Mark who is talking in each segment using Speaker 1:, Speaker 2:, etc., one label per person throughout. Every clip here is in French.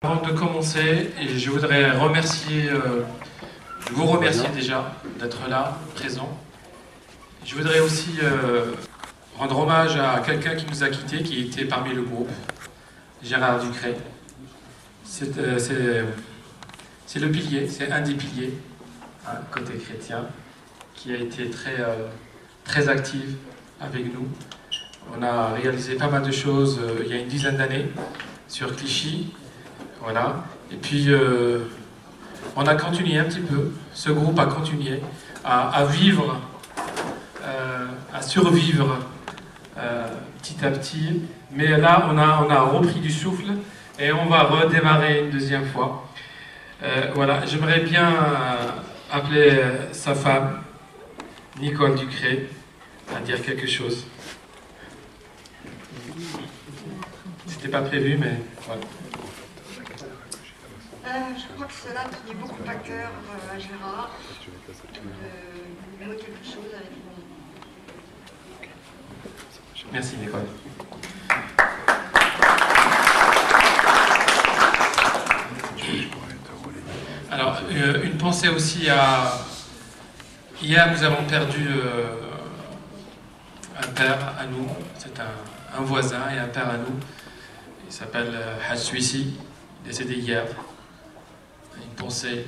Speaker 1: Avant de commencer, je voudrais vous remercier déjà d'être là, présent. Je voudrais aussi rendre hommage à quelqu'un qui nous a quittés, qui était parmi le groupe, Gérard Ducret. C'est le pilier, c'est un des piliers, hein, côté chrétien, qui a été très actif avec nous. On a réalisé pas mal de choses il y a une dizaine d'années sur Clichy. Voilà. Et puis, on a continué un petit peu, ce groupe a continué à vivre, à survivre petit à petit. Mais là, on a repris du souffle et on va redémarrer une deuxième fois. Voilà. J'aimerais bien appeler sa femme, Nicole Ducret, à dire quelque chose. C'était pas prévu, mais voilà.
Speaker 2: Je crois que cela tenait beaucoup à cœur à Gérard de nouer quelque chose avec nous.
Speaker 1: Merci Nicole. Alors, une pensée aussi à... Hier, nous avons perdu un père à nous, c'est un voisin et un père à nous. Il s'appelle Haj Suissi, décédé hier. Une pensée.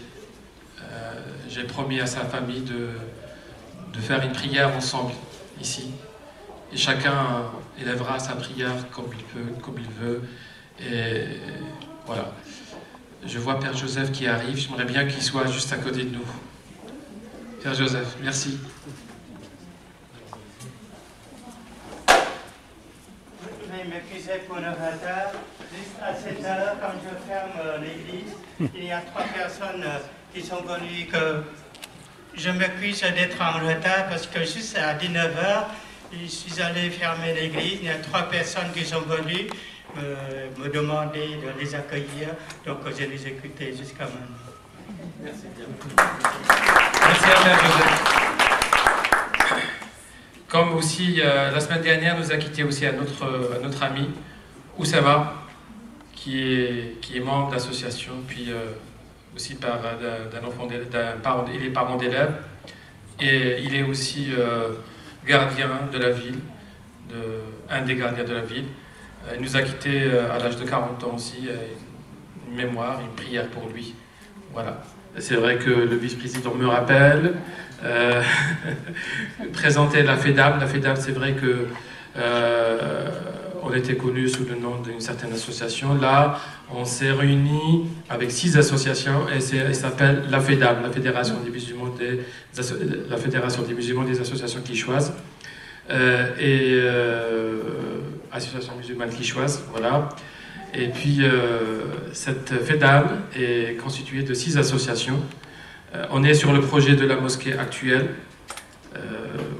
Speaker 1: J'ai promis à sa famille de faire une prière ensemble, ici. Et chacun élèvera sa prière comme il peut, comme il veut. Et voilà. Je vois Père Joseph qui arrive. J'aimerais bien qu'il soit juste à côté de nous. Père Joseph, merci.
Speaker 3: Je vais m'excuser pour le retard. Juste à cette heure, quand je ferme l'église, il y a 3 personnes qui sont venues que je m'excuse d'être en retard parce que juste à 19h, je suis allé fermer l'église. Il y a 3 personnes qui sont venues me demander de les accueillir. Donc je les ai écoutés jusqu'à maintenant.
Speaker 1: Merci bien. Merci à Père Joseph. Comme aussi, la semaine dernière, nous a quitté aussi un autre ami, Oussama, qui est membre d'association, puis aussi il est parent d'élèves, et il est aussi gardien de la ville, un des gardiens de la ville. Il nous a quitté à l'âge de 40 ans aussi, une mémoire, une prière pour lui. Voilà. C'est vrai que le vice-président me rappelle, présenter la FEDAM. La FEDAM, c'est vrai que on était connus sous le nom d'une certaine association. Là, on s'est réunis avec 6 associations et ça s'appelle la FEDAM, la Fédération des musulmans des associations quichoises. Association musulmane quichoise, voilà. Et puis, cette FEDAM est constituée de 6 associations. On est sur le projet de la mosquée actuelle.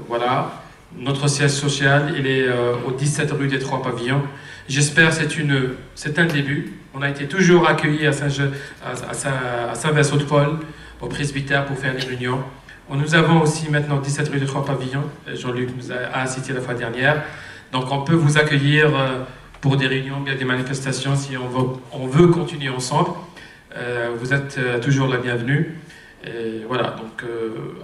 Speaker 1: Voilà. Notre siège social, il est au 17 rue des 3 Pavillons. J'espère que c'est un début. On a été toujours accueillis à Saint-Vincent-de-Paul, au presbytère, pour faire les réunions. Nous avons aussi maintenant 17 rue des 3 Pavillons. Jean-Luc nous a assisté la fois dernière. Donc on peut vous accueillir pour des réunions, bien des manifestations, si on veut continuer ensemble. Vous êtes toujours la bienvenue. Et voilà, donc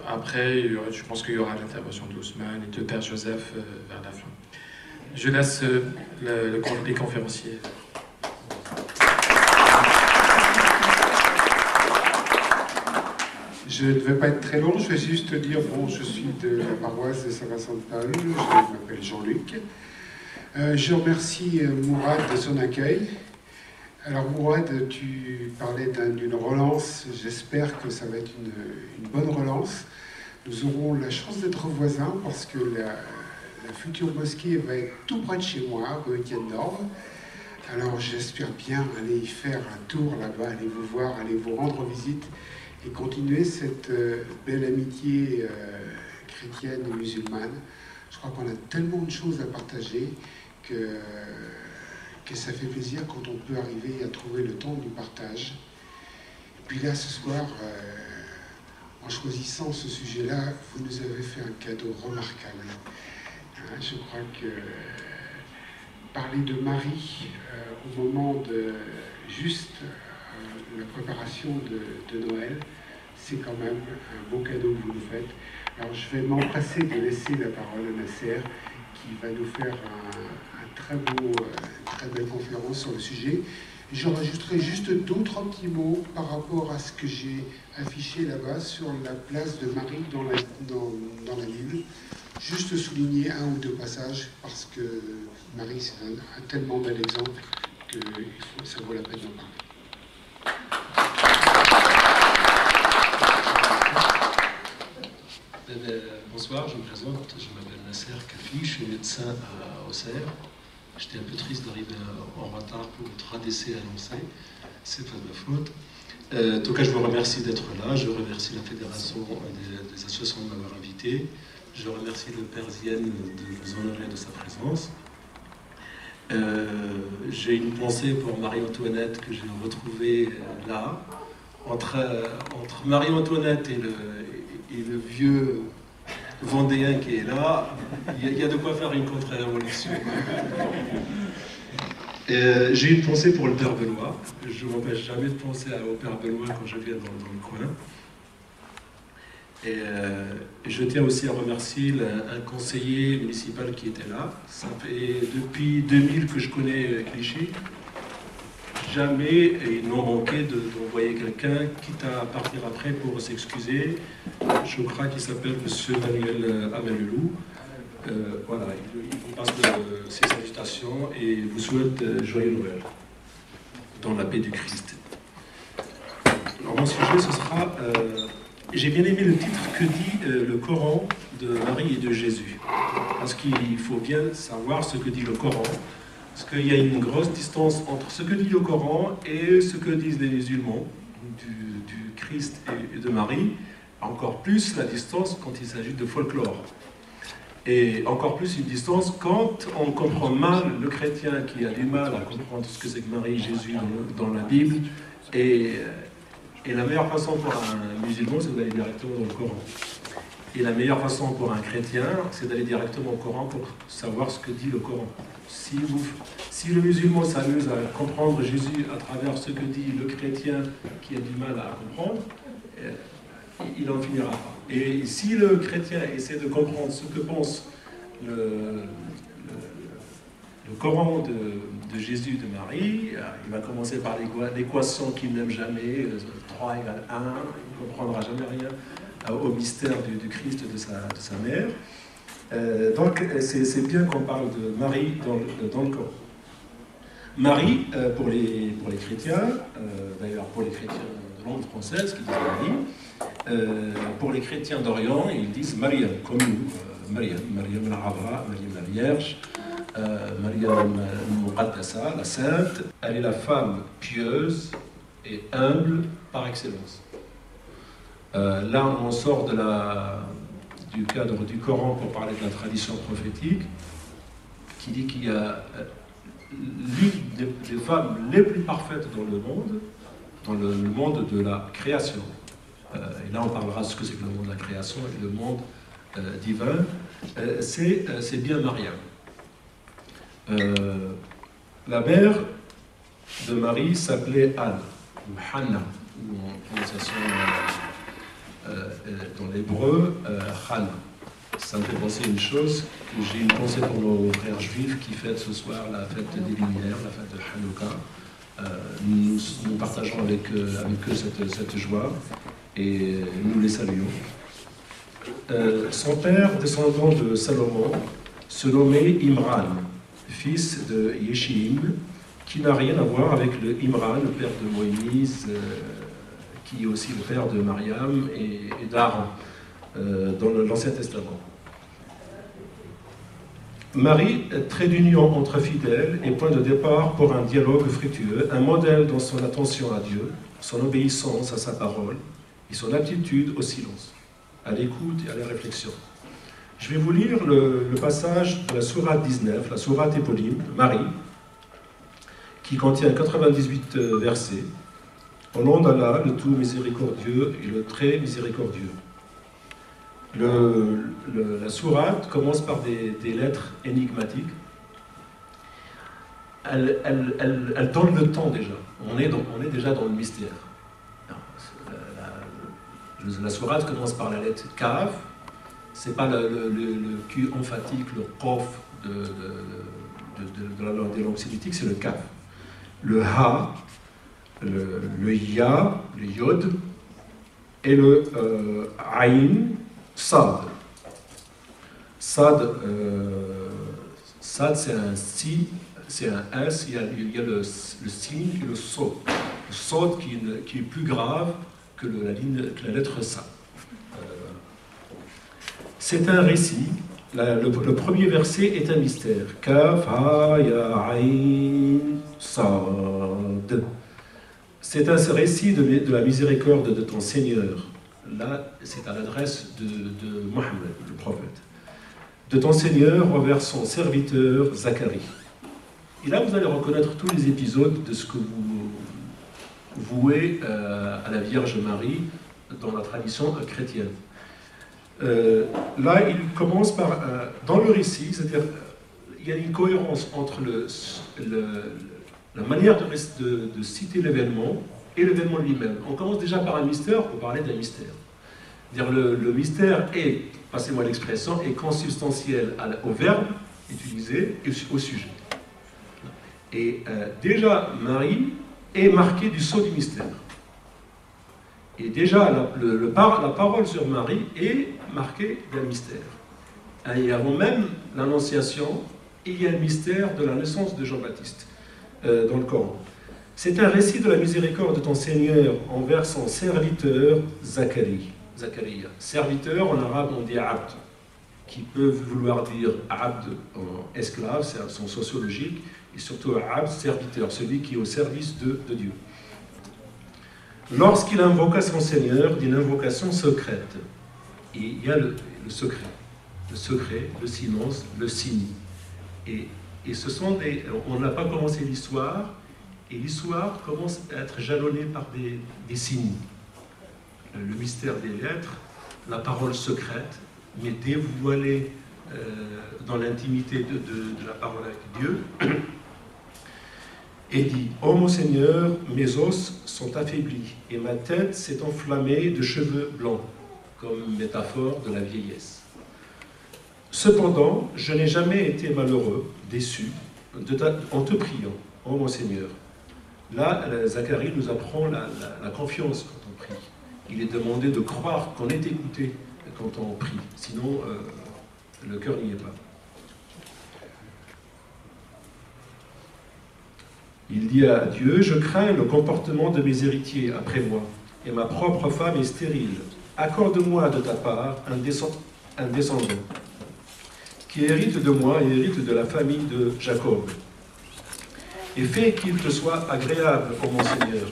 Speaker 1: après, je pense qu'il y aura l'intervention d'Ousmane et de Père Joseph vers la fin. Je laisse les conférenciers.
Speaker 4: Je ne vais pas être très long, je vais juste dire, bon, je suis de la paroisse de Saint-Vincent-de-Paul, je m'appelle Jean-Luc. Je remercie Mourad de son accueil. Alors Mourad, tu parlais d'une relance, j'espère que ça va être une bonne relance. Nous aurons la chance d'être voisins parce que la future mosquée va être tout près de chez moi, rue Étienne d'Orbe. Alors j'espère bien aller y faire un tour là-bas, aller vous voir, aller vous rendre visite et continuer cette belle amitié chrétienne et musulmane. Je crois qu'on a tellement de choses à partager que ça fait plaisir quand on peut arriver à trouver le temps du partage. Et puis là, ce soir, en choisissant ce sujet-là, vous nous avez fait un cadeau remarquable. Hein, je crois que parler de Marie au moment de juste la préparation de Noël, c'est quand même un beau cadeau que vous nous faites. Alors je vais m'empresser de laisser la parole à Nasser, qui va nous faire une très belle conférence sur le sujet. Je rajouterai juste d'autres petits mots par rapport à ce que j'ai affiché là-bas sur la place de Marie dans la Bible. Juste souligner un ou deux passages parce que Marie, c'est un tellement bel exemple que ça vaut la peine d'en parler.
Speaker 5: Bonsoir, je me présente, je m'appelle Nasser Kafi, je suis médecin à Auxerre. J'étais un peu triste d'arriver en retard pour votre ADC annoncé, c'est pas de ma faute. En tout cas, je vous remercie d'être là, je remercie la Fédération des associations de m'avoir invité, je remercie le Père Zien de nous honorer de sa présence. J'ai une pensée pour Marie-Antoinette que j'ai retrouvée là, entre Marie-Antoinette et le vieux Vendéen qui est là, il y a de quoi faire une contre-révolution. J'ai une pensée pour le Père Benoît. Je ne m'empêche jamais de penser au Père Benoît quand je viens dans le coin. Et je tiens aussi à remercier un conseiller municipal qui était là. Ça fait depuis 2000 que je connais Clichy. Jamais ils n'ont manqué d'envoyer quelqu'un, quitte à partir après pour s'excuser. Je crois qu'il s'appelle M. Manuel Amelulou. Voilà, il vous passe ses salutations et vous souhaite joyeux Noël, dans la paix du Christ. Alors mon sujet, ce sera... j'ai bien aimé le titre que dit le Coran de Marie et de Jésus. Parce qu'il faut bien savoir ce que dit le Coran. Parce qu'il y a une grosse distance entre ce que dit le Coran et ce que disent les musulmans du Christ et de Marie. Encore plus la distance quand il s'agit de folklore. Et encore plus une distance quand on comprend mal le chrétien qui a du mal à comprendre ce que c'est que Marie et Jésus dans la Bible. Et la meilleure façon pour un musulman, c'est d'aller directement dans le Coran. Et la meilleure façon pour un chrétien, c'est d'aller directement au Coran pour savoir ce que dit le Coran. Si le musulman s'amuse à comprendre Jésus à travers ce que dit le chrétien qui a du mal à comprendre, il n'en finira pas. Et si le chrétien essaie de comprendre ce que pense le Coran de Jésus et de Marie, il va commencer par l'équation qu'il n'aime jamais, 3 égale 1, il ne comprendra jamais rien au mystère du Christ et de sa mère. Donc c'est bien qu'on parle de Marie dans le Coran. Marie, pour les chrétiens, d'ailleurs pour les chrétiens de langue française qui disent Marie, pour les chrétiens d'Orient, ils disent Mariam, comme nous, Mariam l'Arabra, Mariam la Vierge, Mariam Muqaddasa, la Sainte. Elle est la femme pieuse et humble par excellence. Là, on sort du cadre du Coran pour parler de la tradition prophétique, qui dit qu'il y a l'une des femmes les plus parfaites dans le monde de la création. Et là, on parlera de ce que c'est que le monde de la création et le monde divin. C'est bien Mariam. La mère de Marie s'appelait Anne, ou Hannah, ou en prononciation dans l'hébreu, Hannah. Ça me fait penser à une chose, que j'ai une pensée pour nos frères juifs qui fêtent ce soir la fête des Lumières, la fête de Hanouka. Nous partageons avec eux cette joie et nous les saluons. Son père, descendant de Salomon, se nommait Imran, fils de Yeshim, qui n'a rien à voir avec le Imran, le père de Moïse, qui est aussi le père de Mariam et d'Aaron, dans l'Ancien Testament. Marie, trait d'union entre fidèles et point de départ pour un dialogue fructueux, un modèle dans son attention à Dieu, son obéissance à sa parole et son aptitude au silence, à l'écoute et à la réflexion. Je vais vous lire le passage de la sourate 19, la sourate éponyme de Marie, qui contient 98 versets. Au nom d'Allah, le tout miséricordieux et le très miséricordieux. La sourate commence par des lettres énigmatiques. Elle donne le temps déjà. on est déjà dans le mystère. La sourate commence par la lettre Kaf, c'est pas le Q emphatique, le Qof de la langue des langues sémitiques, c'est le Kaf. Le Ha, le Ya, le Yod, et le Aïn, Sad. Sad, c'est un Si, c'est un S, il y a le Sin et le Sod. Le Sod qui est plus grave que la lettre Sa. C'est un récit. Le premier verset est un mystère. Kaf, Ha, Ya, Aïn, Sad. C'est un récit de la miséricorde de ton Seigneur. Là, c'est à l'adresse de Mohammed, le prophète. De ton Seigneur envers son serviteur Zacharie. Et là, vous allez reconnaître tous les épisodes de ce que vous vouez à la Vierge Marie dans la tradition chrétienne. Là, il commence par, dans le récit, c'est-à-dire, il y a une cohérence entre la manière de citer l'événement et l'événement lui-même. On commence déjà par un mystère pour parler d'un mystère. C'est-à-dire le mystère est, passez-moi l'expression, est consubstantiel au verbe utilisé et au sujet. Et déjà, Marie est marquée du sceau du mystère. Et déjà, la parole sur Marie est marquée d'un mystère. Et avant même l'Annonciation, il y a le mystère de la naissance de Jean-Baptiste dans le Coran. C'est un récit de la miséricorde de ton Seigneur envers son serviteur Zacharie. Serviteur, en arabe, on dit abd, qui peut vouloir dire abd, esclave, c'est un sens sociologique, et surtout abd, serviteur, celui qui est au service de Dieu. Lorsqu'il invoqua son Seigneur d'une invocation secrète, et il y a le secret, le silence, le signe. Et ce sont on n'a pas commencé l'histoire, et l'histoire commence à être jalonnée par des signes. Le mystère des lettres, la parole secrète, mais dévoilée dans l'intimité de la parole avec Dieu, et dit « Ô mon Seigneur, mes os sont affaiblis, et ma tête s'est enflammée de cheveux blancs, comme métaphore de la vieillesse. Cependant, je n'ai jamais été malheureux, déçu, en te priant, ô mon Seigneur. » Là, Zacharie nous apprend la confiance quand on prie. Il est demandé de croire qu'on est écouté quand on prie, sinon le cœur n'y est pas. Il dit à Dieu, je crains le comportement de mes héritiers après moi, et ma propre femme est stérile. Accorde-moi de ta part un descendant, qui hérite de moi et hérite de la famille de Jacob. Et fais qu'il te soit agréable, ô mon Seigneur.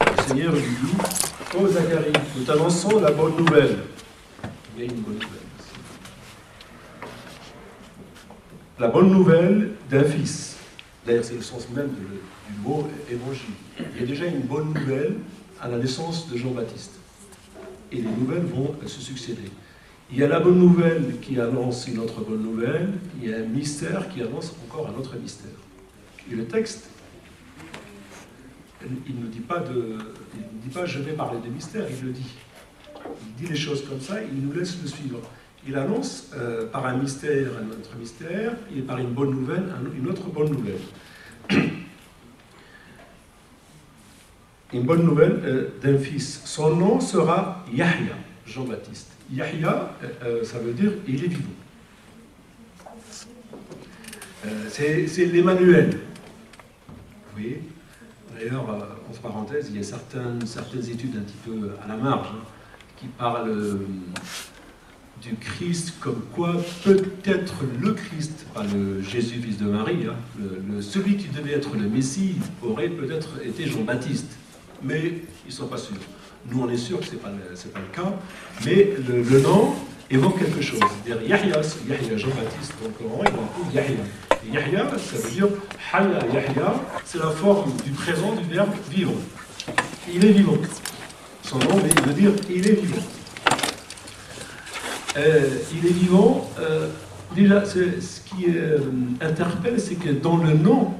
Speaker 5: Le Seigneur lui dit, ô Zacharie, nous t'annonçons la bonne nouvelle. Il y a une bonne nouvelle. La bonne nouvelle d'un fils. D'ailleurs, c'est le sens même du mot évangile. Il y a déjà une bonne nouvelle à la naissance de Jean-Baptiste. Et les nouvelles vont se succéder. Il y a la bonne nouvelle qui annonce une autre bonne nouvelle. Il y a un mystère qui annonce encore un autre mystère. Et le texte, il ne dit pas je vais parler de mystère, il le dit. Il dit les choses comme ça, il nous laisse le suivre. Il annonce par un mystère un autre mystère, et par une bonne nouvelle une autre bonne nouvelle. Une bonne nouvelle d'un fils. Son nom sera Yahya, Jean-Baptiste. Yahya, ça veut dire il est vivant. C'est l'Emmanuel. Vous voyez? D'ailleurs, entre parenthèses, il y a certaines études un petit peu à la marge qui parlent du Christ comme quoi peut-être le Christ, pas le Jésus fils de Marie, celui qui devait être le Messie aurait peut-être été Jean-Baptiste. Mais ils ne sont pas sûrs. Nous, on est sûr que ce n'est pas le cas, mais le nom évoque quelque chose. C'est-à-dire Yahya Jean-Baptiste, dans le Coran, il appelle Yahya. Et Yahya, ça veut dire Haya Yahya, c'est la forme du présent du verbe vivre. Il est vivant. Son nom veut dire il est vivant. Il est vivant. Déjà, ce qui interpelle, c'est que dans le nom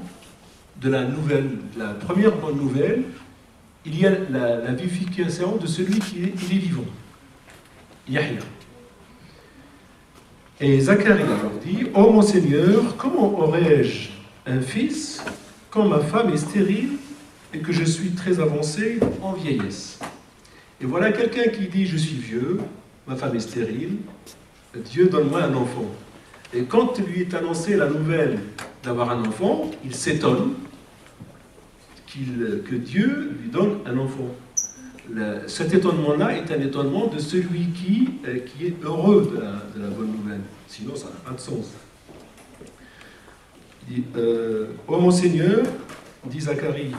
Speaker 5: de la nouvelle, la première bonne nouvelle, il y a la vivification de celui qui est vivant, Yahya. Et Zacharie alors dit, « Ô mon Seigneur, comment aurais-je un fils quand ma femme est stérile et que je suis très avancé en vieillesse ?» Et voilà quelqu'un qui dit, « Je suis vieux, ma femme est stérile, Dieu donne-moi un enfant. » Et quand lui est annoncé la nouvelle d'avoir un enfant, il s'étonne que Dieu lui donne un enfant. Cet étonnement-là est un étonnement de celui qui est heureux de la bonne nouvelle. Sinon, ça n'a pas de sens. Il dit, ô mon Seigneur, dit Zacharie,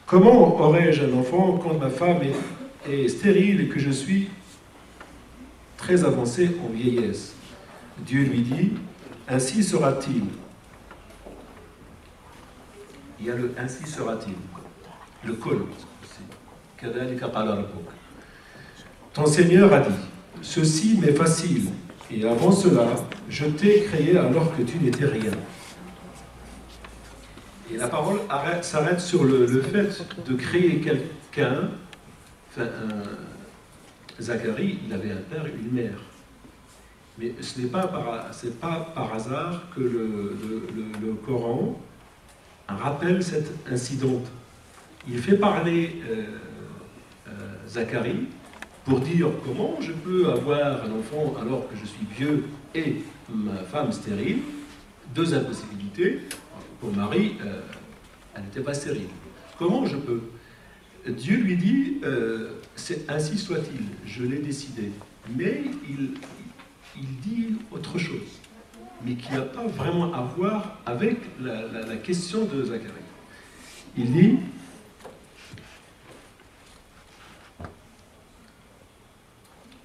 Speaker 5: comment aurais-je un enfant quand ma femme est stérile et que je suis très avancé en vieillesse? Dieu lui dit, ainsi sera-t-il. Il y a le ainsi sera-t-il. Le kol. Ton Seigneur a dit, ceci m'est facile, et avant cela, je t'ai créé alors que tu n'étais rien. Et la parole s'arrête sur le fait de créer quelqu'un. Enfin, Zacharie, il avait un père et une mère. Mais ce n'est pas par hasard que le Coran rappelle cet incident. Il fait parler Zacharie pour dire comment je peux avoir un enfant alors que je suis vieux et ma femme stérile. Deux impossibilités. Pour Marie, elle n'était pas stérile. Comment je peux? Dieu lui dit, ainsi soit-il, je l'ai décidé. Mais il dit autre chose, mais qui n'a pas vraiment à voir avec la question de Zacharie. Il dit,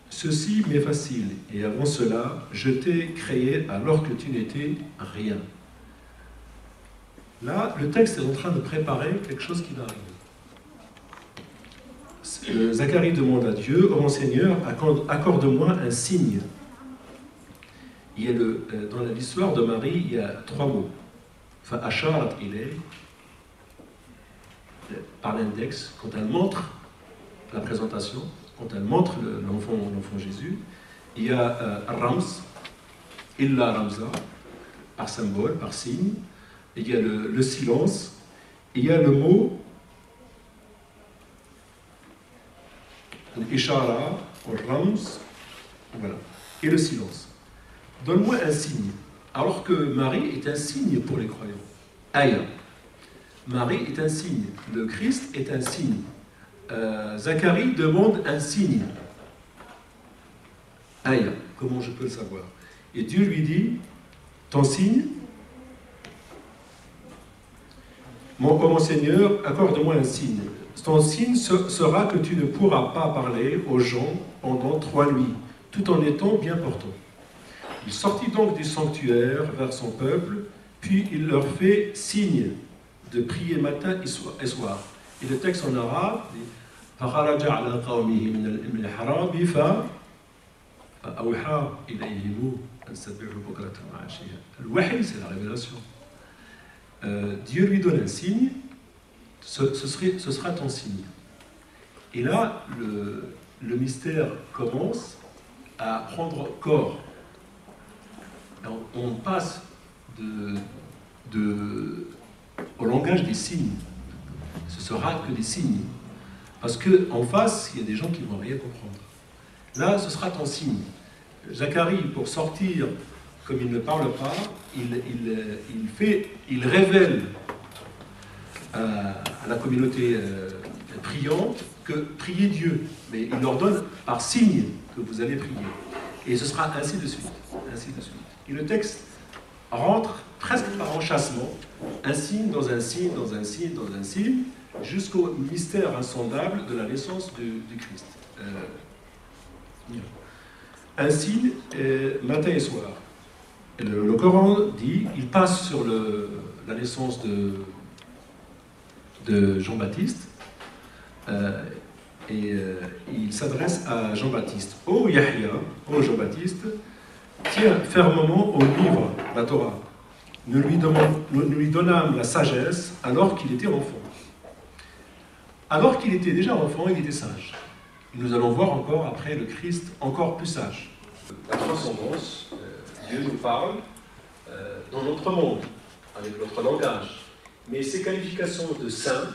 Speaker 5: ceci m'est facile, et avant cela, je t'ai créé alors que tu n'étais rien. Là, le texte est en train de préparer quelque chose qui va arriver. Zacharie demande à Dieu, ô mon Seigneur, accorde-moi un signe. Il y a dans l'histoire de Marie, il y a trois mots. Enfin, Asharat ilay, par l'index, quand elle montre la présentation, quand elle montre l'enfant Jésus. Il y a Rams, Illa Ramza, par symbole, par signe. Il y a le silence. Il y a le mot Ishara, Rams, voilà, et le silence. Donne-moi un signe. Alors que Marie est un signe pour les croyants. Aya. Marie est un signe. Le Christ est un signe. Zacharie demande un signe. Aya. Comment je peux le savoir? Et Dieu lui dit, ton signe, mon Seigneur, accorde-moi un signe. Ton signe sera que tu ne pourras pas parler aux gens pendant 3 nuits, tout en étant bien portant. Il sortit donc du sanctuaire vers son peuple, puis il leur fait signe de prier matin et soir. Et le texte en arabe dit فَخَرَجَ عَلَى قَوْمِهِ مِنَ الْإِحْرَابِ فَأَوْحَى إِلَيْهِمْ أَنْ سَبِّحُوا بُكْرَةً وَعَشِيًّا. Le wahy, c'est la révélation. Dieu lui donne un signe, ce sera ton signe. Et là, le mystère commence à prendre corps. On passe au langage des signes. Ce sera que des signes. Parce qu'en face, il y a des gens qui ne vont rien comprendre. Là, ce sera ton signe. Zacharie, pour sortir, comme il ne parle pas, il révèle à la communauté priante que priez Dieu. Mais il leur donne par signe que vous allez prier. Et ce sera ainsi de suite. Ainsi de suite. Et le texte rentre presque par enchâssement, un signe dans un signe, dans un signe, dans un signe, jusqu'au mystère insondable de la naissance du Christ. Un signe, matin et soir. Et le Coran dit, il passe sur la naissance de Jean-Baptiste, et il s'adresse à Jean-Baptiste. Ô Yahya, ô Jean-Baptiste, tiens fermement au livre, la Torah. nous lui donnâmes la sagesse alors qu'il était enfant. Alors qu'il était déjà enfant, il était sage. Et nous allons voir encore après le Christ encore plus sage. La transcendance, Dieu nous parle dans notre monde, avec notre langage. Mais ces qualifications de saint,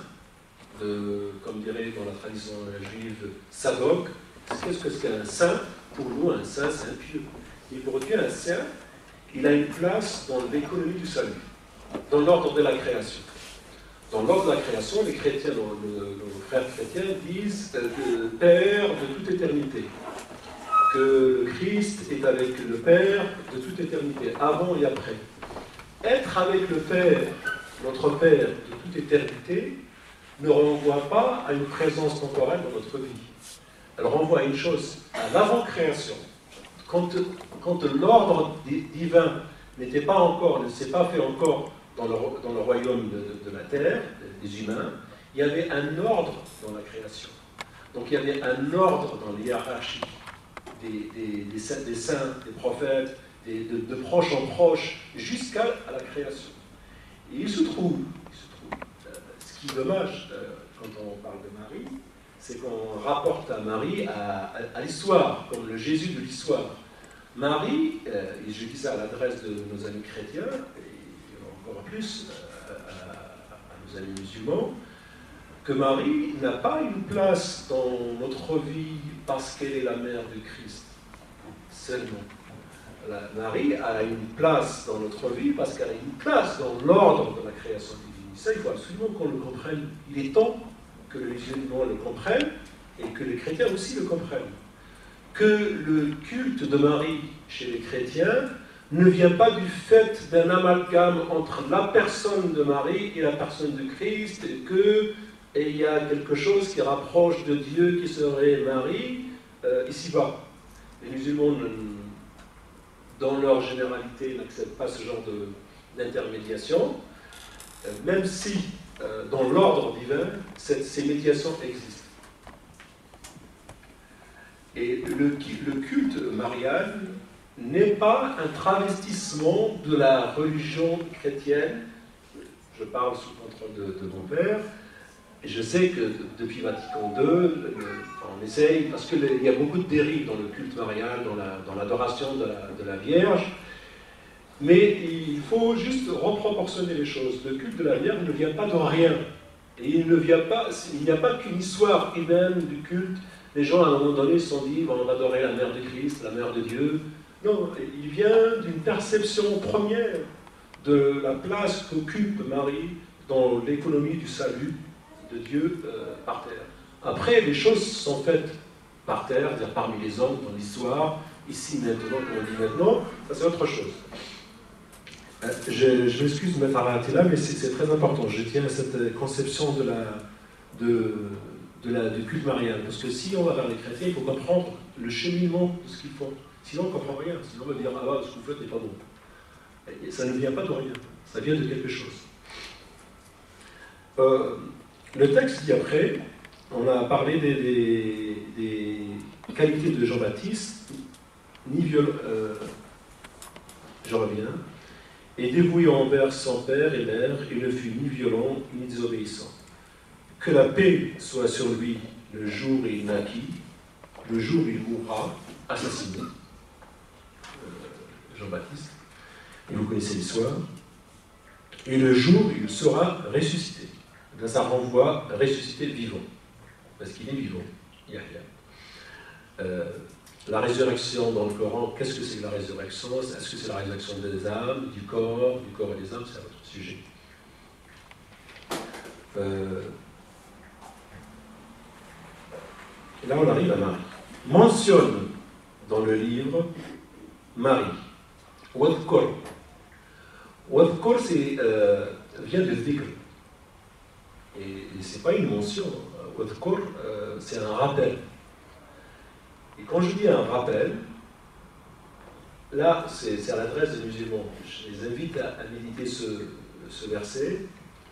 Speaker 5: comme dirait dans la tradition juive, Sadoc, qu'est-ce que c'est un saint? Pour nous, un saint, c'est un pieux. Et pour Dieu, un saint, il a une place dans l'économie du salut, dans l'ordre de la création. Dans l'ordre de la création, les chrétiens, nos frères chrétiens, disent Père de toute éternité. Que le Christ est avec le Père de toute éternité, avant et après. Être avec le Père, notre Père de toute éternité, ne renvoie pas à une présence temporelle dans notre vie. Elle renvoie à une chose, à l'avant-création. Quand l'ordre divin ne s'est pas fait encore dans le royaume de la terre, des humains, il y avait un ordre dans la création. Donc il y avait un ordre dans les hiérarchies des saints, des prophètes, de proche en proche, jusqu'à la création. Et il se trouve, ce qui est dommage quand on parle de Marie, c'est qu'on rapporte à Marie à l'histoire, comme le Jésus de l'histoire. Marie, et je dis ça à l'adresse de nos amis chrétiens, et encore plus à nos amis musulmans, que Marie n'a pas une place dans notre vie parce qu'elle est la mère du Christ, seulement. Marie a une place dans notre vie parce qu'elle a une place dans l'ordre de la création divine. Ça, il faut absolument qu'on le comprenne. Il est temps que les musulmans le comprennent et que les chrétiens aussi le comprennent. Que le culte de Marie chez les chrétiens ne vient pas du fait d'un amalgame entre la personne de Marie et la personne de Christ, et il y a quelque chose qui rapproche de Dieu qui serait Marie ici-bas. Les musulmans, dans leur généralité, n'acceptent pas ce genre d'intermédiation, même si, dans l'ordre divin, ces médiations existent. Et le culte marial n'est pas un travestissement de la religion chrétienne. Je parle sous contrôle de mon père, et je sais que depuis Vatican II, on essaye, parce qu'il y a beaucoup de dérives dans le culte marial, dans l'adoration de la Vierge, mais il faut juste reproportionner les choses. Le culte de la Vierge ne vient pas de rien, et il n'y a pas qu'une histoire humaine du culte. Les gens, à un moment donné, se sont dit, on va adorer la mère de Christ, la mère de Dieu. Non, il vient d'une perception première de la place qu'occupe Marie dans l'économie du salut de Dieu par terre. Après, les choses sont faites par terre, c'est-à-dire parmi les hommes, dans l'histoire, ici, maintenant, comme on dit maintenant, ça c'est autre chose. Je m'excuse de m'être arrêté là, mais c'est très important. Je tiens à cette conception du culte marial. Parce que si on va vers les chrétiens, il faut comprendre le cheminement de ce qu'ils font. Sinon, on ne comprend rien. Sinon, on va dire, ah, ce que vous faites n'est pas bon. Et ça ne vient pas de rien. Ça vient de quelque chose. Le texte dit après, on a parlé des qualités de Jean-Baptiste, je reviens, et dévoué envers son père et mère, il ne fut ni violent ni désobéissant. Que la paix soit sur lui le jour où il naquit, le jour où il mourra, assassiné. Jean-Baptiste, et vous connaissez l'histoire, et le jour où il sera ressuscité. Là, ça renvoie à ressuscité vivant, parce qu'il est vivant, il n'y a rien. La résurrection dans le Coran, qu'est-ce que c'est que la résurrection? Est-ce que c'est la résurrection des âmes, du corps et des âmes? C'est un autre sujet. Et là, on arrive à Marie. Mentionne dans le livre Marie. Wadkor. Wadkor, vient de dhikr. Et ce n'est pas une mention. Wadkor, c'est un rappel. Et quand je dis un rappel, là, c'est à l'adresse des musulmans. Je les invite à méditer ce verset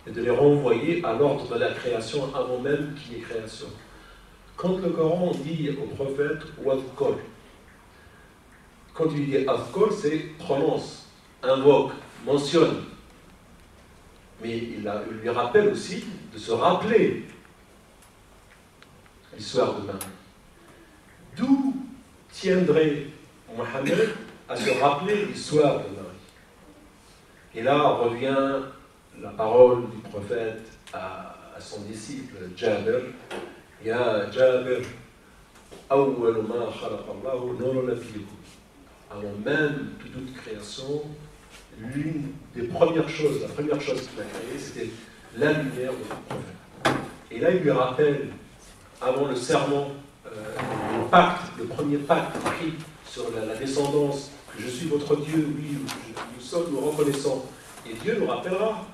Speaker 5: et de les renvoyer à l'ordre de la création avant même qu'il y ait création. Quand le Coran dit au prophète Wadkor, quand il dit Adkor, c'est prononce, invoque, mentionne, mais il lui rappelle aussi de se rappeler l'histoire de Marie. D'où tiendrait Mohammed à se rappeler l'histoire de Marie? Et là revient la parole du prophète à son disciple Jabir. Ya Jabir, awwal ma khalaqa Allahu nurun nabiyyikum. Avant même de toute création, l'une des premières choses, la première chose qu'il a créée, c'était la lumière de son prophète. Et là, il lui rappelle, avant le serment, le pacte, le premier pacte pris sur la descendance, que je suis votre Dieu, oui, nous sommes reconnaissants. Et Dieu nous rappellera,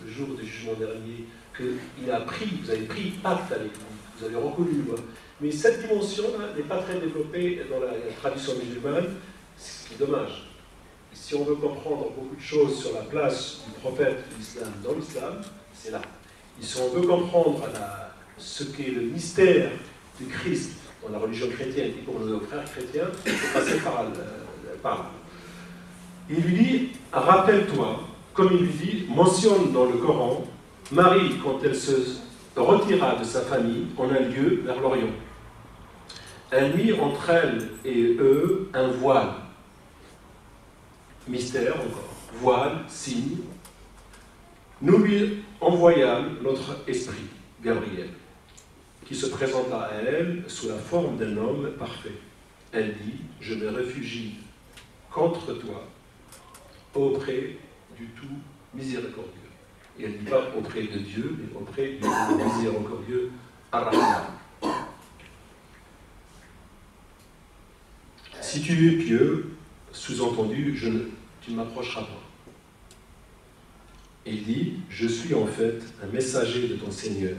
Speaker 5: le jour du jugement dernier, qu'il a pris, vous avez pris pacte avec lui, vous avez reconnu. Mais cette dimension-là n'est pas très développée dans la tradition musulmane, ce qui est dommage. Si on veut comprendre beaucoup de choses sur la place du prophète de l'islam dans l'islam, c'est là. Et si on veut comprendre ce qu'est le mystère du Christ dans la religion chrétienne et pour nos frères chrétiens, il faut passer par là. Il lui dit, rappelle-toi, comme il lui dit, mentionne dans le Coran, Marie, quand elle se retira de sa famille en un lieu vers l'Orient, elle mit entre elle et eux un voile. Mystère encore, voile, signe. Nous lui envoyâmes notre esprit, Gabriel, qui se présenta à elle sous la forme d'un homme parfait. Elle dit, je me réfugie contre toi, auprès du tout miséricordieux. Et elle ne dit pas auprès de Dieu, mais auprès du miséricordieux Ar-Rahman. Si tu es pieux, sous-entendu, tu ne m'approcheras pas. Il dit, je suis en fait un messager de ton Seigneur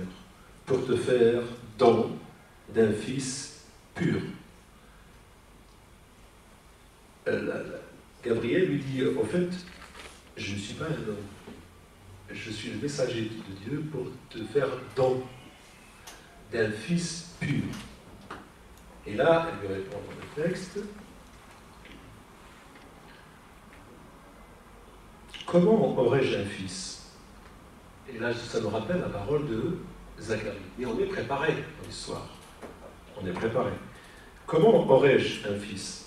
Speaker 5: pour te faire don d'un fils pur. Gabriel lui dit, en fait, je ne suis pas un homme. Je suis le messager de Dieu pour te faire don d'un fils pur. Et là, elle lui répond dans le texte, comment aurais-je un fils? Et là, ça me rappelle la parole de Zacharie. Mais on est préparé dans l'histoire. On est préparé. Comment aurais-je un fils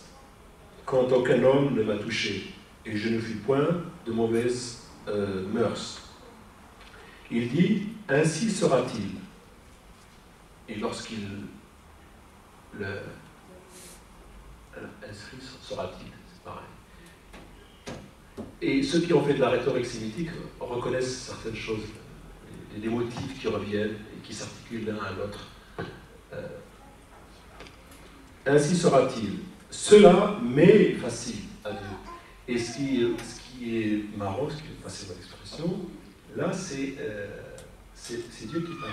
Speaker 5: quand aucun homme ne m'a touché et je ne fus point de mauvaises mœurs? Il dit, ainsi sera-t-il. Et lorsqu'il ainsi sera-t-il, c'est pareil. Et ceux qui ont fait de la rhétorique sémitique reconnaissent certaines choses, des motifs qui reviennent et qui s'articulent l'un à l'autre. Ainsi sera-t-il. Cela m'est facile à Dieu. Et ce qui est marrant, ce qui est passé dans l'expression, là, c'est Dieu qui parle.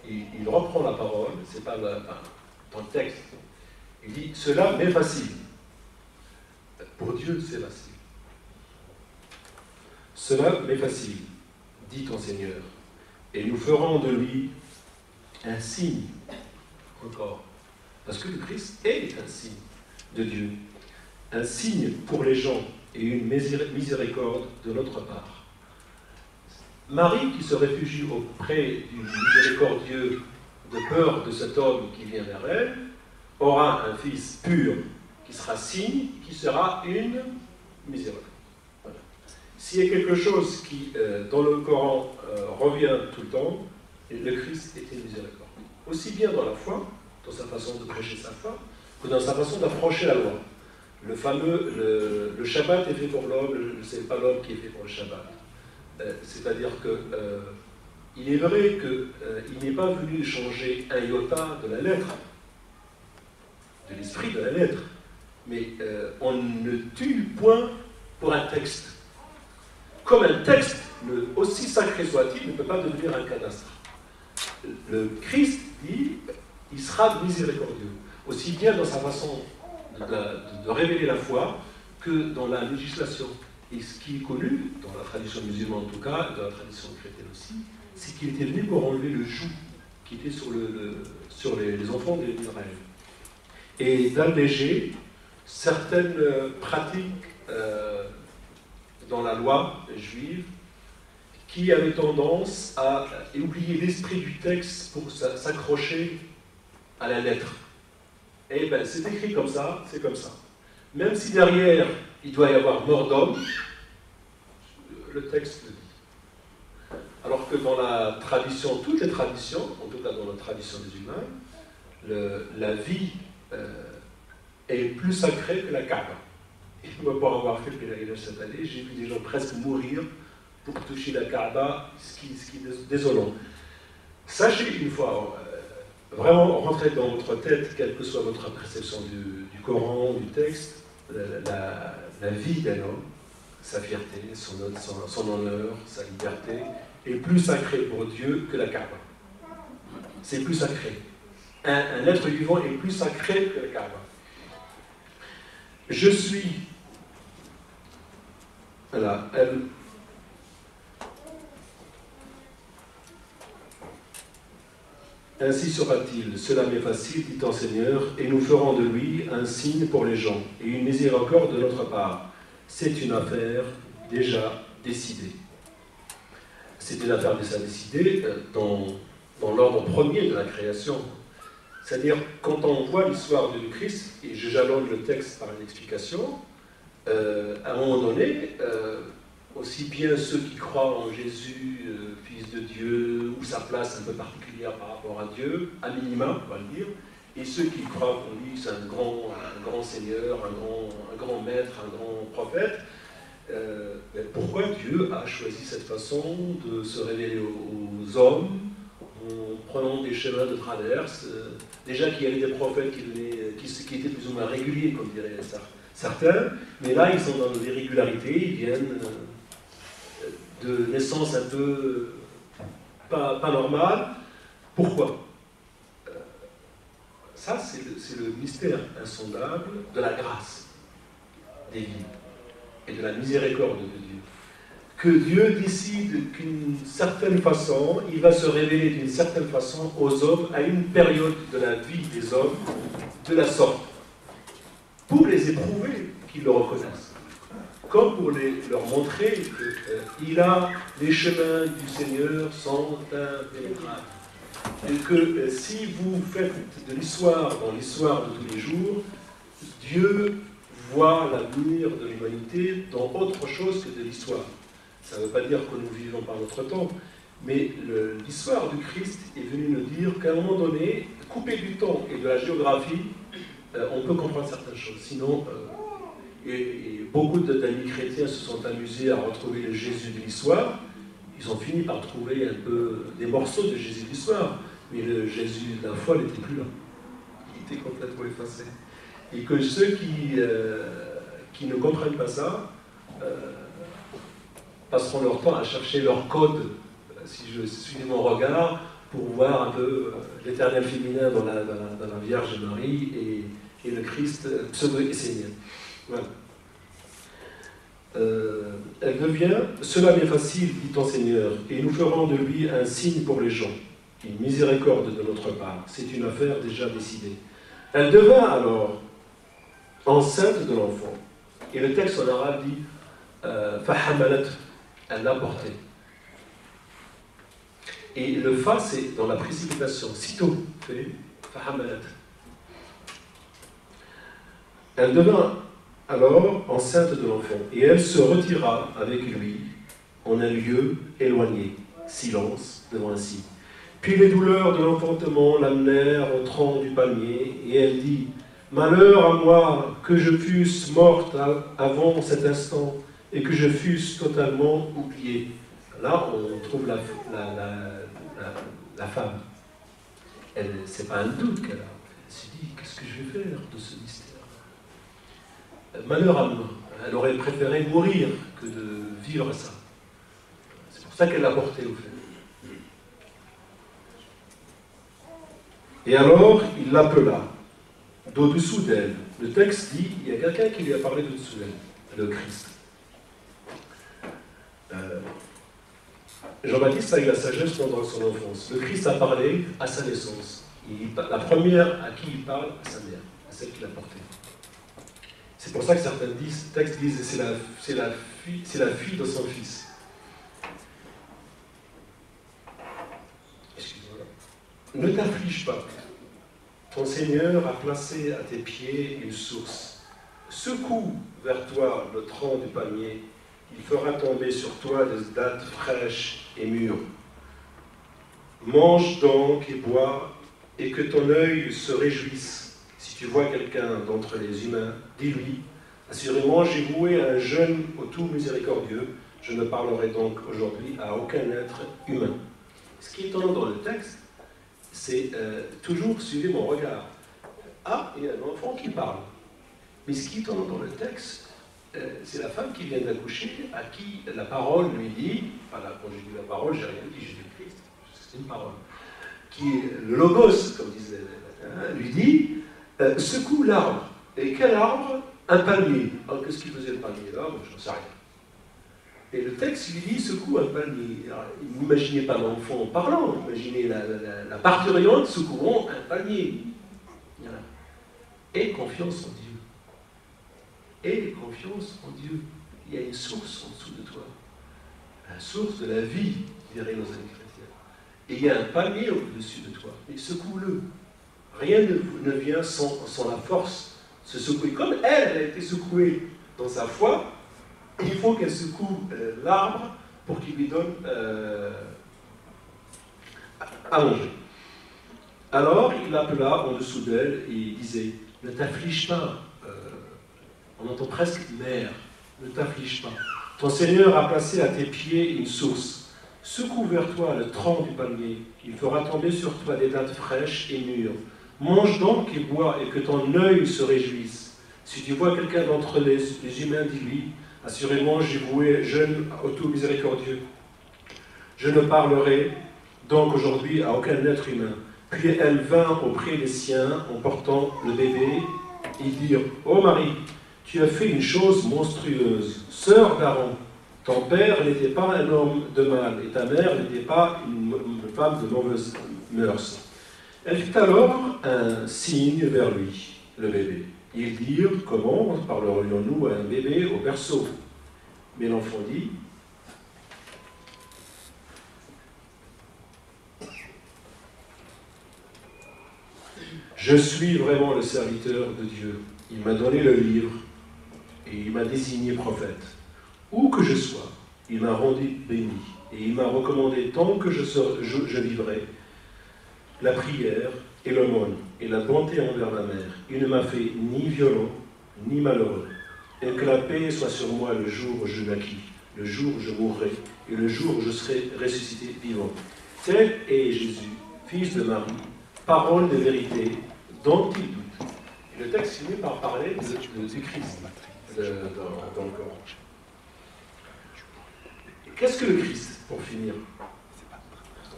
Speaker 5: Il reprend la parole, c'est pas dans le texte. Il dit, cela m'est facile. Pour Dieu, c'est facile. Cela m'est facile, dit ton Seigneur, et nous ferons de lui un signe, encore, parce que le Christ est un signe de Dieu, un signe pour les gens et une miséricorde de notre part. Marie, qui se réfugie auprès du miséricordieux de peur de cet homme qui vient vers elle, aura un fils pur qui sera signe, qui sera une miséricorde. Voilà. S'il y a quelque chose qui, dans le Coran, revient tout le temps, le Christ était miséricorde. Aussi bien dans la foi, dans sa façon de prêcher sa foi, que dans sa façon d'approcher la loi. Le fameux, le Shabbat est fait pour l'homme, ce n'est pas l'homme qui est fait pour le Shabbat. C'est-à-dire que il est vrai qu'il n'est pas venu changer un iota de la lettre, de l'esprit de la lettre, mais on ne tue point pour un texte. Comme un texte, aussi sacré soit-il, ne peut pas devenir un cadastre. Le Christ dit, il sera miséricordieux, aussi bien dans sa façon de révéler la foi que dans la législation. Et ce qui est connu, dans la tradition musulmane en tout cas, et dans la tradition chrétienne aussi, c'est qu'il était venu pour enlever le joug qui était sur les enfants d'Israël. Et d'alléger certaines pratiques dans la loi juive qui avait tendance à oublier l'esprit du texte pour s'accrocher à la lettre. Et bien, c'est écrit comme ça, c'est comme ça. Même si derrière, il doit y avoir mort d'homme, le texte le dit. Alors que dans la tradition, toutes les traditions, en tout cas dans la tradition musulmane, la vie est plus sacrée que la Kaaba. Et moi, pour avoir fait le pèlerinage cette année, j'ai vu des gens presque mourir pour toucher la Kaaba, ce qui est désolant. Sachez une fois, vraiment rentrer dans votre tête, quelle que soit votre perception du Coran, du texte, la vie d'un homme, sa fierté, son honneur, sa liberté, est plus sacré pour Dieu que la Kaaba. C'est plus sacré. Un être vivant est plus sacré que la Kaaba. Je suis... Voilà, ainsi sera-t-il, cela m'est facile, dit ton Seigneur, et nous ferons de lui un signe pour les gens, et une miséricorde de notre part. C'est une affaire déjà décidée. C'est une affaire déjà décidée dans l'ordre premier de la création. C'est-à-dire, quand on voit l'histoire du Christ, et je jalonne le texte par une explication, à un moment donné, aussi bien ceux qui croient en Jésus, Fils de Dieu, ou sa place un peu particulière par rapport à Dieu, à minima, on va le dire, et ceux qui croient qu'en lui c'est un grand Seigneur, un grand maître, un grand prophète, pourquoi Dieu a choisi cette façon de se révéler aux hommes en prenant des chemins de traverse? Déjà qu'il y avait des prophètes qui étaient plus ou moins réguliers, comme diraient certains, mais là ils sont dans des régularités, ils viennent de naissance un peu pas normale. Pourquoi? Ça, c'est le mystère insondable de la grâce des vies et de la miséricorde de Dieu. Que Dieu décide qu'une certaine façon, il va se révéler d'une certaine façon aux hommes à une période de la vie des hommes de la sorte, pour les éprouver qu'ils le reconnaissent, comme pour leur montrer qu'il a les chemins du Seigneur sont impénétrables. Et que si vous faites de l'histoire dans l'histoire de tous les jours, Dieu voit l'avenir de l'humanité dans autre chose que de l'histoire. Ça ne veut pas dire que nous vivons par notre temps, mais l'histoire du Christ est venue nous dire qu'à un moment donné, coupé du temps et de la géographie, on peut comprendre certaines choses. Sinon, et beaucoup d'amis chrétiens se sont amusés à retrouver le Jésus de l'histoire. Ils ont fini par trouver un peu des morceaux de Jésus de l'histoire, mais le Jésus de la foi n'était plus là. Il était complètement effacé. Et que ceux qui ne comprennent pas ça passeront leur temps à chercher leur code, si je suis mon regard, pour voir un peu l'éternel féminin dans la Vierge Marie et le Christ pseudo-essénien. Voilà. Elle devient, cela m'est facile, dit ton Seigneur, et nous ferons de lui un signe pour les gens, une miséricorde de notre part. C'est une affaire déjà décidée. Elle devint alors enceinte de l'enfant. Et le texte en arabe dit Fahamalat, elle l'a porté. Et le fa, c'est dans la précipitation. Sitôt fait, Fahamalat. Elle devint alors enceinte de l'enfant, et elle se retira avec lui en un lieu éloigné, silence devant un signe. Puis les douleurs de l'enfantement l'amenèrent au tronc du palmier, et elle dit « Malheur à moi, que je fusse morte avant cet instant, et que je fusse totalement oubliée. » Là, on trouve la femme. C'est pas un doute qu'elle a. Elle s'est dit « Qu'est-ce que je vais faire de ce mystère ?» Malheur à moi. Elle aurait préféré mourir que de vivre ça. C'est pour ça qu'elle l'a porté au fait. Et alors, il l'appela d'au-dessous d'elle. Le texte dit, il y a quelqu'un qui lui a parlé d'au-dessous d'elle, le Christ. Jean-Baptiste a eu la sagesse pendant son enfance. Le Christ a parlé à sa naissance. La première à qui il parle, à sa mère, à celle qui l'a porté. C'est pour ça que certains textes disent c'est la fille de son fils. Excusez-moi. Ne t'afflige pas. Ton Seigneur a placé à tes pieds une source. Secoue vers toi le tronc du palmier. Il fera tomber sur toi des dattes fraîches et mûres. Mange donc et bois, et que ton œil se réjouisse. Si tu vois quelqu'un d'entre les humains, dis-lui, assurément j'ai voué à un jeune au tout miséricordieux, je ne parlerai donc aujourd'hui à aucun être humain. Ce qui est étonnant dans le texte, c'est toujours suivez mon regard. Ah, il y a un enfant qui parle. Mais ce qui est étonnant dans le texte, c'est la femme qui vient d'accoucher, à qui la parole lui dit, enfin, quand je dis la parole, j'ai rien dit, Jésus-Christ, c'est une parole, qui est le logos, comme disait lui dit, secoue l'arbre. Et quel arbre? Un palmier. Alors qu'est-ce qu'il faisait le palmier là? Je n'en sais rien. Et le texte lui dit secoue un palmier. N'imaginez pas l'enfant parlant, imaginez la parturiente secouant un palmier. Voilà. Et confiance en Dieu. Et confiance en Dieu. Il y a une source en dessous de toi. La source de la vie, diraient nos amis chrétiens. Et il y a un palmier au-dessus de toi. Et secoue-le. Rien ne vient sans la force se secouer. Comme elle a été secouée dans sa foi, il faut qu'elle secoue l'arbre pour qu'il lui donne à manger. Alors il l'appela en dessous d'elle et il disait, ne t'afflige pas. On entend presque mère, ne t'afflige pas. Ton Seigneur a placé à tes pieds une source. Secoue vers toi le tronc du palmier. Il fera tomber sur toi des dattes fraîches et mûres. Mange donc et bois et que ton œil se réjouisse. Si tu vois quelqu'un d'entre les humains, dis-lui, assurément j'ai voué jeune au tout miséricordieux. Je ne parlerai donc aujourd'hui à aucun être humain. Puis elle vint auprès des siens en portant le bébé et dirent, ô Marie, tu as fait une chose monstrueuse. Sœur d'Aaron, ton père n'était pas un homme de mal et ta mère n'était pas une femme de mauvaise mœurs. Elle fit alors un signe vers lui, le bébé. Ils dirent, comment parlerions-nous à un bébé au berceau? Mais l'enfant dit, je suis vraiment le serviteur de Dieu. Il m'a donné le livre et il m'a désigné prophète. Où que je sois, il m'a rendu béni et il m'a recommandé tant que je vivrai la prière et l'aumône et la bonté envers ma mère. Il ne m'a fait ni violent ni malheureux. Et que la paix soit sur moi le jour où je naquis, le jour où je mourrai et le jour où je serai ressuscité vivant. Tel est Jésus, fils de Marie, parole de vérité, dont il doute. Et le texte finit par parler du Christ dans le Coran. Qu'est-ce que le Christ, pour finir?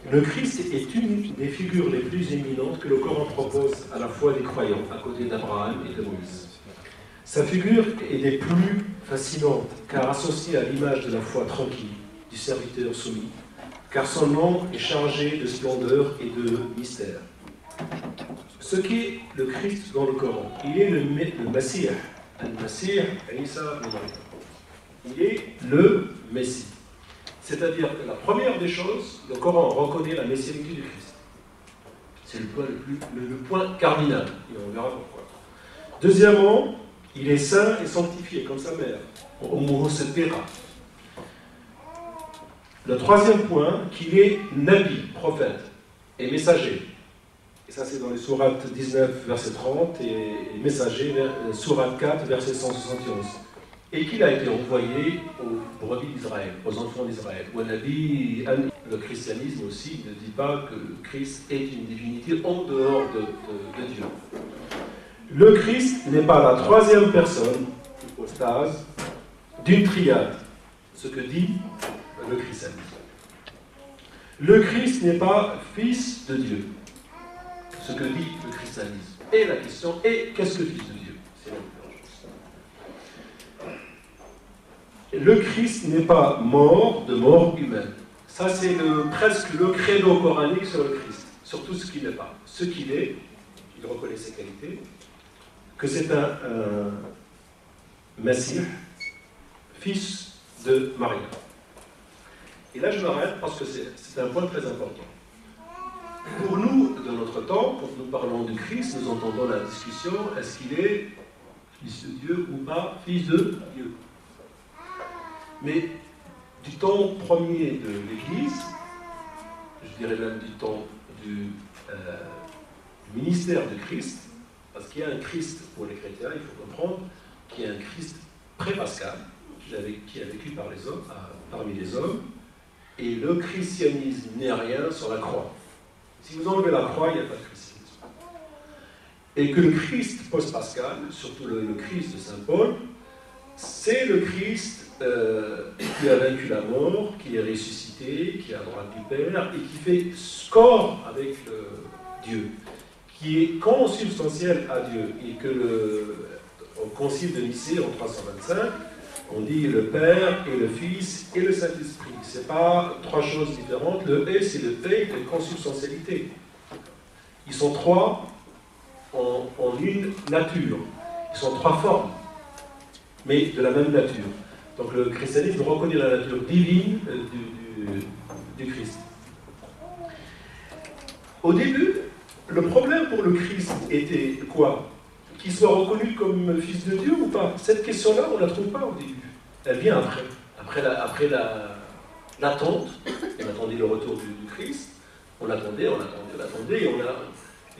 Speaker 5: Le Christ est une des figures les plus éminentes que le Coran propose à la foi des croyants, à côté d'Abraham et de Moïse. Sa figure est des plus fascinantes, car associée à l'image de la foi tranquille, du serviteur soumis, car son nom est chargé de splendeur et de mystère. Ce qu'est le Christ dans le Coran, il est le Messie, Al-Masih Isa ibn Maryam. Il est le Messie. C'est-à-dire que la première des choses, le Coran reconnaît la messianité du Christ. C'est le point cardinal, et on verra pourquoi. Deuxièmement, il est saint et sanctifié, comme sa mère. Le troisième point, qu'il est Nabi, prophète, et messager. Et ça, c'est dans les sourates 19, verset 30, et messager, sourate 4, verset 171. Et qu'il a été envoyé aux brebis d'Israël, aux enfants d'Israël. Le christianisme aussi ne dit pas que Christ est une divinité en dehors de Dieu. Le Christ n'est pas la troisième personne, hypostase, d'une triade, ce que dit le christianisme. Le Christ n'est pas fils de Dieu, ce que dit le christianisme. Et la question est, qu'est-ce que fils de Dieu? C'est la Le Christ n'est pas mort de mort humaine. Ça, c'est presque le credo coranique sur le Christ, sur tout ce qu'il n'est pas. Ce qu'il est, il reconnaît ses qualités, que c'est Messie, fils de Marie. Et là, je m'arrête parce que c'est un point très important. Pour nous, dans notre temps, quand nous parlons de Christ, nous entendons la discussion, est-ce qu'il est fils de Dieu ou pas fils de Dieu? Mais du temps premier de l'Église, je dirais même du temps du ministère de Christ, parce qu'il y a un Christ pour les chrétiens, il faut comprendre qu'il y a un Christ pré-pascal qui a vécu parmi les hommes, et le christianisme n'est rien sans la croix. Si vous enlevez la croix, il n'y a pas de christianisme. Et que le Christ post-pascal, surtout le Christ de Saint Paul, c'est le Christ qui a vaincu la mort, qui est ressuscité, qui est à droite du Père, et qui fait corps avec Dieu, qui est consubstantiel à Dieu, et que au Concile de Nicée en 325, on dit le Père et le Fils et le Saint-Esprit. Ce n'est pas trois choses différentes. Le « et », c'est le « et » de consubstantialité. Ils sont trois en une nature. Ils sont trois formes, mais de la même nature. Donc le christianisme reconnaît la nature divine du Christ. Au début, le problème pour le Christ était quoi? Qu'il soit reconnu comme fils de Dieu ou pas? Cette question-là, on ne la trouve pas au début. Elle vient après l'attente. On attendait le retour du Christ. On l'attendait,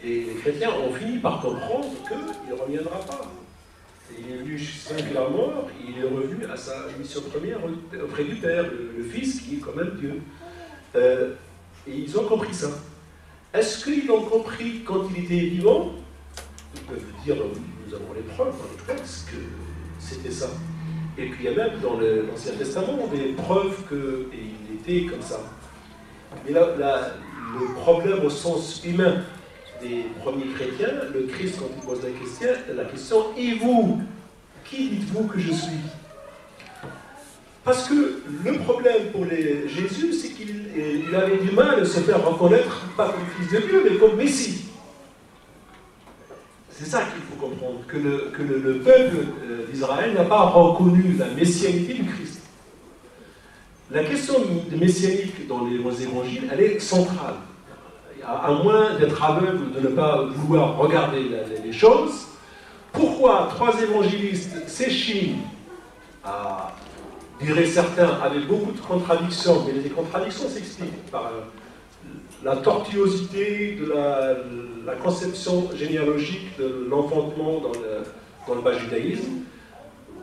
Speaker 5: et les chrétiens ont fini par comprendre qu'il ne reviendra pas. Il est venu vaincre la mort, et il est revenu à sa mission première auprès du Père, le Fils qui est quand même Dieu. Et ils ont compris ça. Est-ce qu'ils l'ont compris quand il était vivant? Ils peuvent dire, nous avons les preuves dans les textes que c'était ça. Et qu'il y a même dans l'Ancien Testament des preuves qu'il était comme ça. Mais là, le problème au sens humain des premiers chrétiens, le Christ, quand il pose la question, et vous, qui dites-vous que je suis? Parce que le problème pour Jésus, c'est qu'il avait du mal à se faire reconnaître, pas comme fils de Dieu, mais comme Messie. C'est ça qu'il faut comprendre, que le peuple d'Israël n'a pas reconnu la messianité du Christ. La question messianique dans les évangiles, elle est centrale. À moins d'être aveugle, de ne pas vouloir regarder les choses, pourquoi trois évangélistes s'échinent à, diraient certains, avec beaucoup de contradictions, mais les contradictions s'expliquent par la tortuosité de la conception généalogique de l'enfantement dans le bas judaïsme.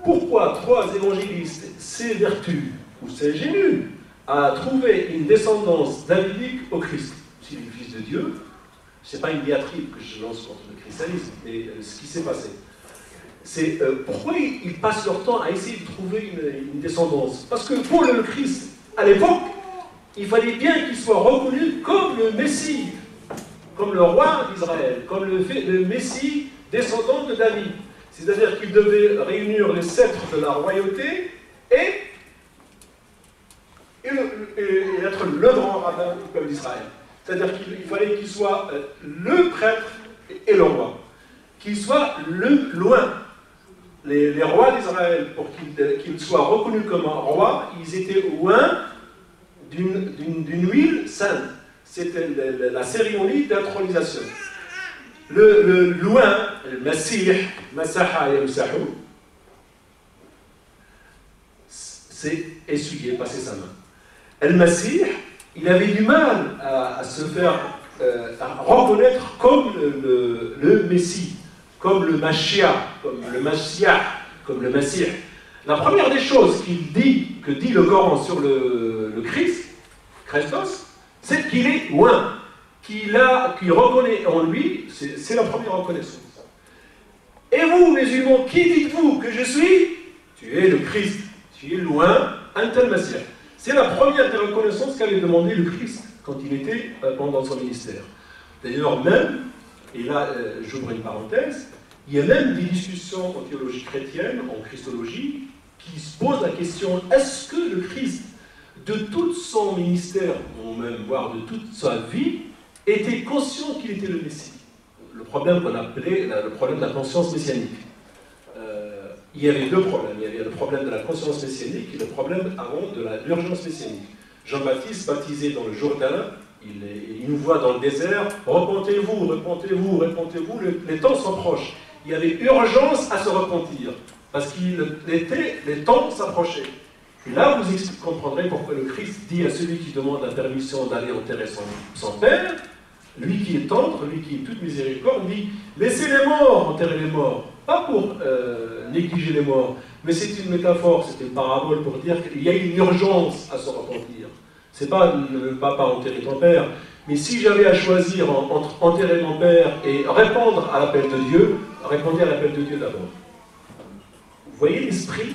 Speaker 5: Pourquoi trois évangélistes s'évertuent ou s'ingénuent à trouver une descendance davidique au Christ? S'il est le Fils de Dieu, ce n'est pas une diatribe que je lance contre le christianisme, mais ce qui s'est passé. C'est pourquoi ils passent leur temps à essayer de trouver une descendance? Parce que pour le Christ, à l'époque, il fallait bien qu'il soit reconnu comme le Messie, comme le roi d'Israël, comme le Messie descendant de David. C'est-à-dire qu'il devait réunir les sceptres de la royauté et être le grand rabbin du peuple d'Israël. C'est-à-dire qu'il fallait qu'il soit le prêtre et le roi. Qu'il soit loin. Les rois d'Israël, pour qu'ils soient reconnus comme un roi, ils étaient loin d'une huile sainte. C'était la cérémonie d'intronisation. Le loin, le Masih, Masaha et Usahu, c'est essuyer, passer sa main. El Masih, il avait du mal à se faire à reconnaître comme le Messie, comme le Mashiach, comme le Mashiach, comme le Messie. La première des choses que dit le Coran sur le Christ, Christos, c'est qu'il est loin, qu'il reconnaît en lui, c'est la première reconnaissance. Et vous, musulmans, qui dites-vous que je suis? Tu es le Christ, tu es loin, un tel Messie. C'est la première des reconnaissances qu'avait demandé le Christ quand il était pendant son ministère. D'ailleurs, même, et là j'ouvre une parenthèse, il y a même des discussions en théologie chrétienne, en christologie, qui se posent la question, est-ce que le Christ, de tout son ministère, ou même voire de toute sa vie, était conscient qu'il était le Messie? Le problème qu'on appelait le problème de la conscience messianique. il y avait deux problèmes. Il y avait le problème de la conscience messianique et le problème avant de l'urgence messianique. Jean-Baptiste, baptisé dans le Jourdain, il nous voit dans le désert, repentez-vous, repentez-vous, repentez-vous, les temps sont proches. Il y avait urgence à se repentir, parce qu'il était, les temps s'approchaient. Et là, vous comprendrez pourquoi le Christ dit à celui qui demande la permission d'aller enterrer son père, lui qui est tendre, lui qui est toute miséricorde, dit « Laissez les morts enterrer les morts ». Pas pour négliger les morts, mais c'est une métaphore, c'est une parabole pour dire qu'il y a une urgence à se repentir. C'est pas ne pas enterrer ton père, mais si j'avais à choisir entre enterrer mon père et répondre à l'appel de Dieu, répondez à l'appel de Dieu d'abord. Vous voyez l'esprit,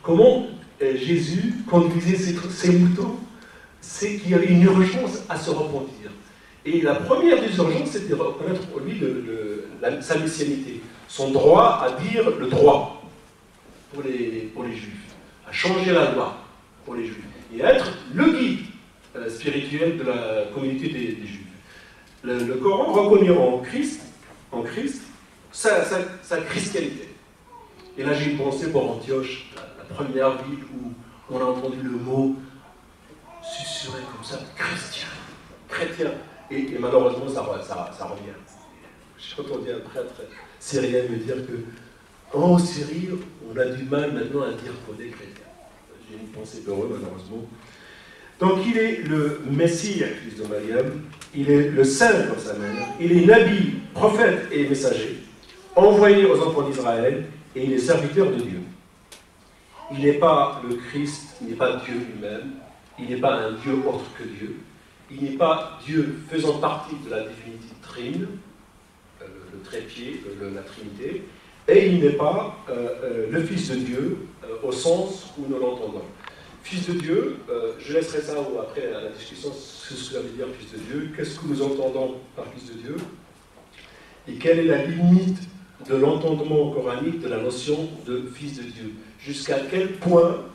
Speaker 5: comment Jésus conduisait ses moutons, c'est qu'il y avait une urgence à se repentir. Et la première des urgences, c'était de reconnaître pour lui sa messianité, son droit à dire le droit pour les Juifs, à changer la loi pour les Juifs, et à être le guide spirituel de la communauté des Juifs. Le Coran reconnaît en Christ sa christianité. Et là, j'ai une pensée pour Antioche, la première ville où on a entendu le mot susurré comme ça, chrétien. Et malheureusement, ça revient. J'ai entendu un prêtre syrien me dire que en Syrie, on a du mal maintenant à dire qu'on est chrétien. J'ai une pensée pour eux, malheureusement. Donc, il est le Messie, fils de Mariam, il est le Saint dans sa mère, il est Nabi, prophète et messager, envoyé aux enfants d'Israël, et il est serviteur de Dieu. Il n'est pas le Christ, il n'est pas Dieu lui-même, il n'est pas un Dieu autre que Dieu. Il n'est pas Dieu faisant partie de la définitive trine, le trépied, la Trinité, et il n'est pas le Fils de Dieu au sens où nous l'entendons. Fils de Dieu, je laisserai ça après à la discussion, ce que ça veut dire Fils de Dieu, qu'est-ce que nous entendons par Fils de Dieu, et quelle est la limite de l'entendement coranique de la notion de Fils de Dieu, jusqu'à quel point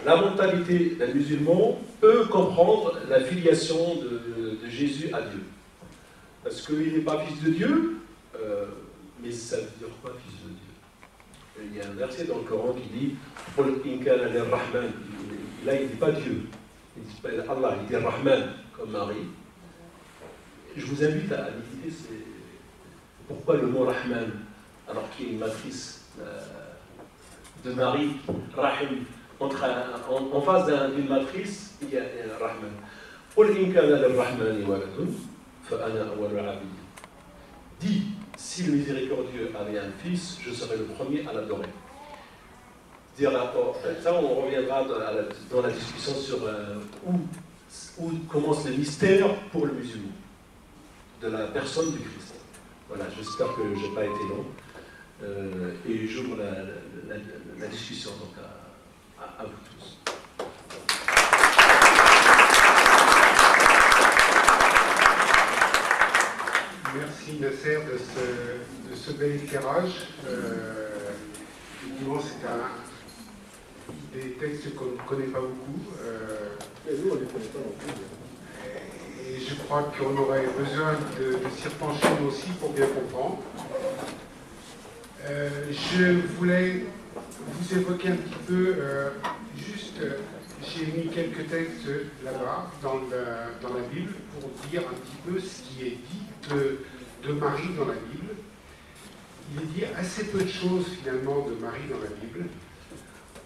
Speaker 5: la mentalité d'un musulman peut comprendre la filiation de Jésus à Dieu. Parce qu'il n'est pas fils de Dieu, mais ça veut dire quoi, fils de Dieu? Il y a un verset dans le Coran qui dit Rahman. Là, il ne dit pas Dieu, il ne dit pas Allah, il dit Rahman, comme Marie. Je vous invite à méditer pourquoi le mot Rahman, alors qu'il y a une matrice de Marie, Rahim. En face d'une matrice, il y a un Rahman. Dis, si le miséricordieux avait un fils, je serais le premier à l'adorer. Ça, on reviendra dans la discussion sur où commence le mystère pour le musulman, de la personne du Christ. Voilà, j'espère que je n'ai pas été long. Et j'ouvre la discussion donc à vous tous.
Speaker 4: Merci Nasser de ce bel éclairage. Effectivement, c'est des textes qu'on ne connaît pas beaucoup.
Speaker 5: Et nous, on ne les connaît pas non plus.
Speaker 4: Et je crois qu'on aurait besoin de s'y repencher nous aussi pour bien comprendre. Je voulais vous évoquer un petit peu, j'ai mis quelques textes là-bas dans la Bible pour dire un petit peu ce qui est dit de Marie dans la Bible. Il est dit assez peu de choses finalement de Marie dans la Bible.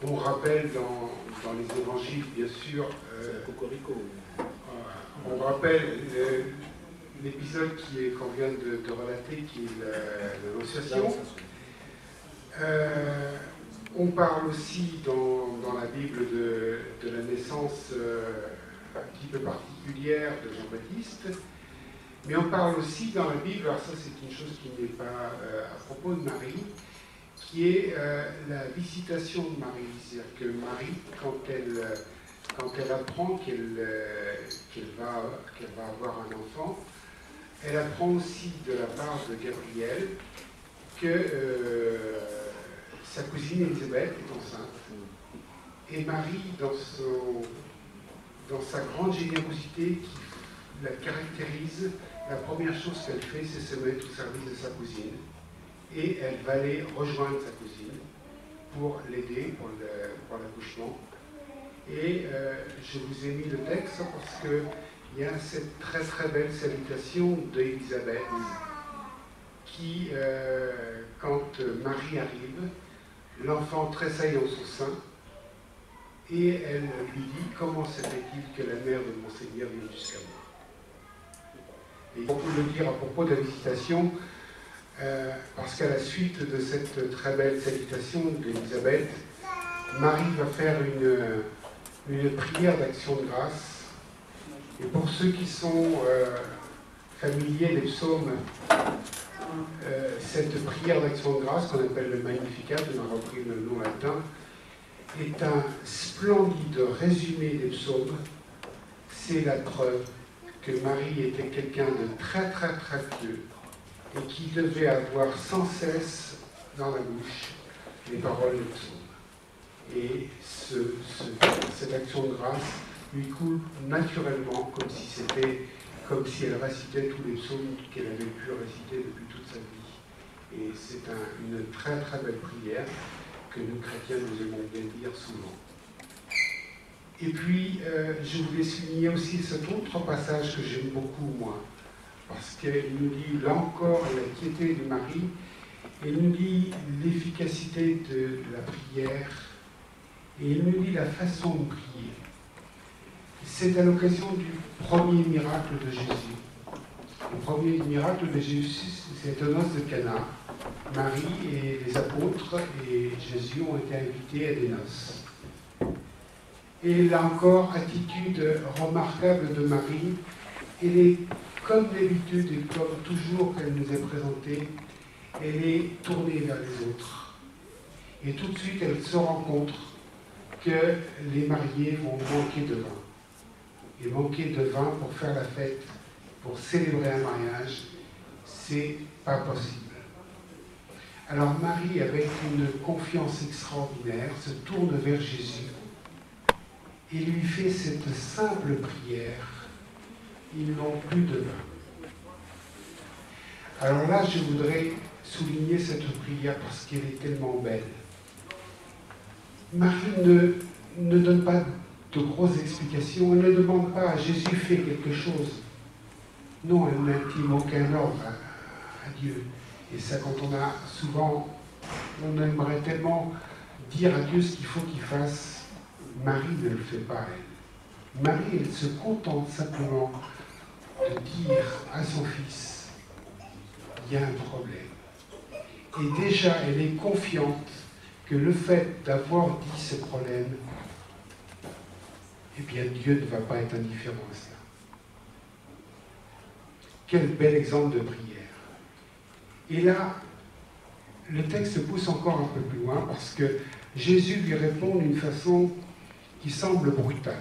Speaker 4: On rappelle dans les évangiles, bien sûr, on rappelle l'épisode qu'on vient de relater, qui est l'Annonciation. On parle aussi dans la Bible de la naissance un petit peu particulière de Jean-Baptiste, mais on parle aussi dans la Bible, alors ça c'est une chose qui n'est pas à propos de Marie, qui est la visitation de Marie. C'est-à-dire que Marie, quand elle apprend qu'elle va avoir un enfant, elle apprend aussi de la part de Gabriel que sa cousine Élisabeth est enceinte. Et Marie, dans sa grande générosité qui la caractérise, la première chose qu'elle fait, c'est se mettre au service de sa cousine. et elle va aller rejoindre sa cousine pour l'aider pour l'accouchement. Et je vous ai mis le texte parce qu'il y a cette très très belle salutation d'Élisabeth qui, quand Marie arrive, l'enfant tressaille en son sein et elle lui dit « Comment se fait-il que la mère de mon Seigneur vienne jusqu'à moi ?» Et on peut le dire à propos de la visitation, parce qu'à la suite de cette très belle salutation d'Élisabeth, Marie va faire une prière d'action de grâce. Et pour ceux qui sont familiers des psaumes, cette prière d'action de grâce, qu'on appelle le Magnificat, on a repris le nom latin, est un splendide résumé des psaumes. C'est la preuve que Marie était quelqu'un de très très très pieux et qui devait avoir sans cesse dans la bouche les paroles des psaumes. Et cette action de grâce lui coule naturellement, comme si elle récitait tous les psaumes qu'elle avait pu réciter depuis toute sa vie. Et c'est une très très belle prière que nous chrétiens nous aimons bien dire souvent. Et puis, je voulais souligner aussi cet autre passage que j'aime beaucoup, moi, parce qu'il nous dit, là encore, la piété de Marie, il nous dit l'efficacité de la prière, et il nous dit la façon de prier. C'est à l'occasion du premier miracle de Jésus. Le premier miracle de Jésus, c'est aux noces de Cana. Marie et les apôtres et Jésus ont été invités à des noces. Et là encore, attitude remarquable de Marie, elle est comme d'habitude et comme toujours qu'elle nous est présentée, elle est tournée vers les autres. Et tout de suite, elle se rend compte que les mariés vont manquer de vin. Et manquer de vin pour faire la fête, pour célébrer un mariage, c'est pas possible. Alors Marie, avec une confiance extraordinaire, se tourne vers Jésus et lui fait cette simple prière. Ils n'ont plus de vin. Alors là, je voudrais souligner cette prière parce qu'elle est tellement belle. Marie ne donne pas de grosses explications, elle ne demande pas à Jésus fais quelque chose. Non, elle n'intime aucun ordre à Dieu. Et ça, quand on aimerait tellement dire à Dieu ce qu'il faut qu'il fasse, Marie ne le fait pas, elle. Marie, elle se contente simplement de dire à son fils, il y a un problème. Et déjà, elle est confiante que le fait d'avoir dit ce problème, eh bien, Dieu ne va pas être indifférent à cela. Quel bel exemple de prière. Et là, le texte pousse encore un peu plus loin parce que Jésus lui répond d'une façon qui semble brutale.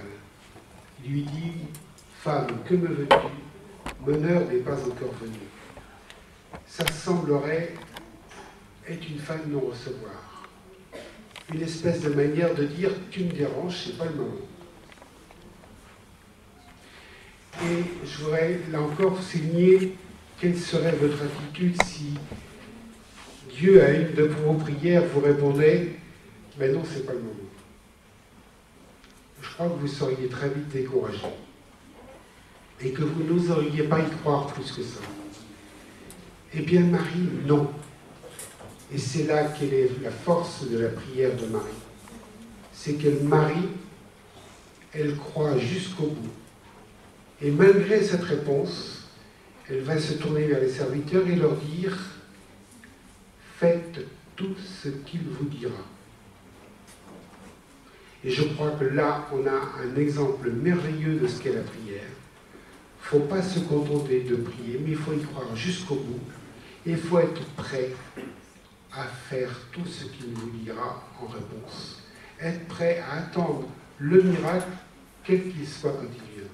Speaker 4: Il lui dit, « Femme, que me veux-tu? Mon heure n'est pas encore venue. » Ça semblerait être une fin de non-recevoir. Une espèce de manière de dire, « Tu me déranges, c'est pas le moment. » Et je voudrais là encore souligner quelle serait votre attitude si Dieu, à une de vos prières, vous répondait « Mais non, c'est pas le moment ». Je crois que vous seriez très vite découragé et que vous n'oseriez pas y croire plus que ça. Eh bien, Marie, non. Et c'est là qu'elle est la force de la prière de Marie. C'est qu'elle, Marie, elle croit jusqu'au bout. Et malgré cette réponse, elle va se tourner vers les serviteurs et leur dire « Faites tout ce qu'il vous dira ». Et je crois que là, on a un exemple merveilleux de ce qu'est la prière. Il ne faut pas se contenter de prier, mais il faut y croire jusqu'au bout. Et il faut être prêt à faire tout ce qu'il vous dira en réponse. Être prêt à attendre le miracle, quel qu'il soit quand il viendra.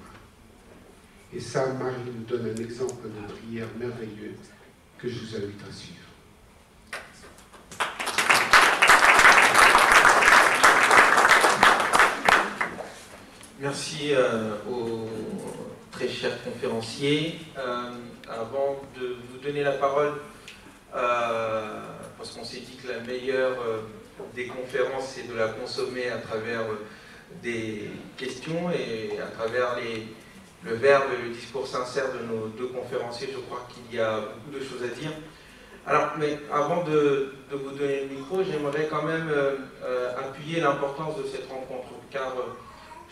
Speaker 4: Et ça, Marie nous donne un exemple de prière merveilleux que je vous invite à suivre.
Speaker 6: Merci aux très chers conférenciers. Avant de vous donner la parole, parce qu'on s'est dit que la meilleure des conférences, c'est de la consommer à travers des questions et à travers le verbe et le discours sincère de nos deux conférenciers. Je crois qu'il y a beaucoup de choses à dire. Alors, mais avant de vous donner le micro, j'aimerais quand même appuyer l'importance de cette rencontre, car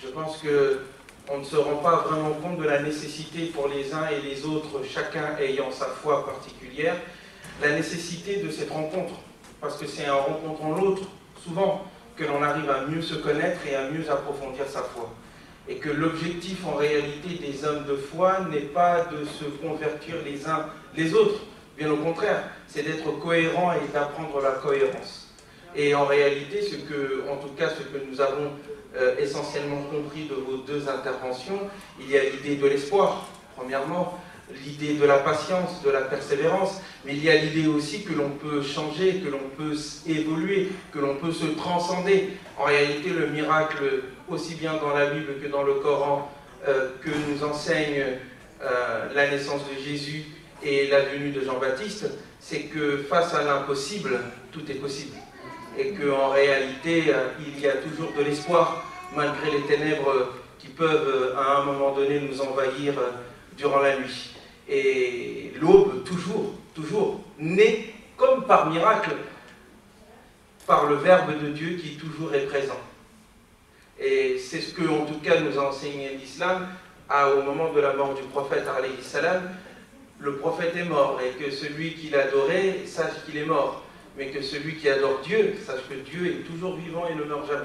Speaker 6: je pense qu'on ne se rend pas vraiment compte de la nécessité pour les uns et les autres, chacun ayant sa foi particulière, la nécessité de cette rencontre, parce que c'est en rencontrant l'autre, souvent, que l'on arrive à mieux se connaître et à mieux approfondir sa foi. Et que l'objectif en réalité des hommes de foi n'est pas de se convertir les uns les autres, bien au contraire, c'est d'être cohérent et d'apprendre la cohérence. Et en réalité, en tout cas ce que nous avons essentiellement compris de vos deux interventions, il y a l'idée de l'espoir, premièrement, l'idée de la patience, de la persévérance, mais il y a l'idée aussi que l'on peut changer, que l'on peut évoluer, que l'on peut se transcender. En réalité, le miracle, aussi bien dans la Bible que dans le Coran, que nous enseigne la naissance de Jésus et la venue de Jean-Baptiste, c'est que face à l'impossible, tout est possible. Et qu'en réalité, il y a toujours de l'espoir, malgré les ténèbres qui peuvent, à un moment donné, nous envahir durant la nuit. Et l'aube, toujours, naît comme par miracle, par le Verbe de Dieu qui toujours est présent. Et c'est ce que, en tout cas, nous a enseigné l'islam au moment de la mort du prophète, alayhi salam. Le prophète est mort, et que celui qui l'adorait sache qu'il est mort. Mais que celui qui adore Dieu sache que Dieu est toujours vivant et ne meurt jamais.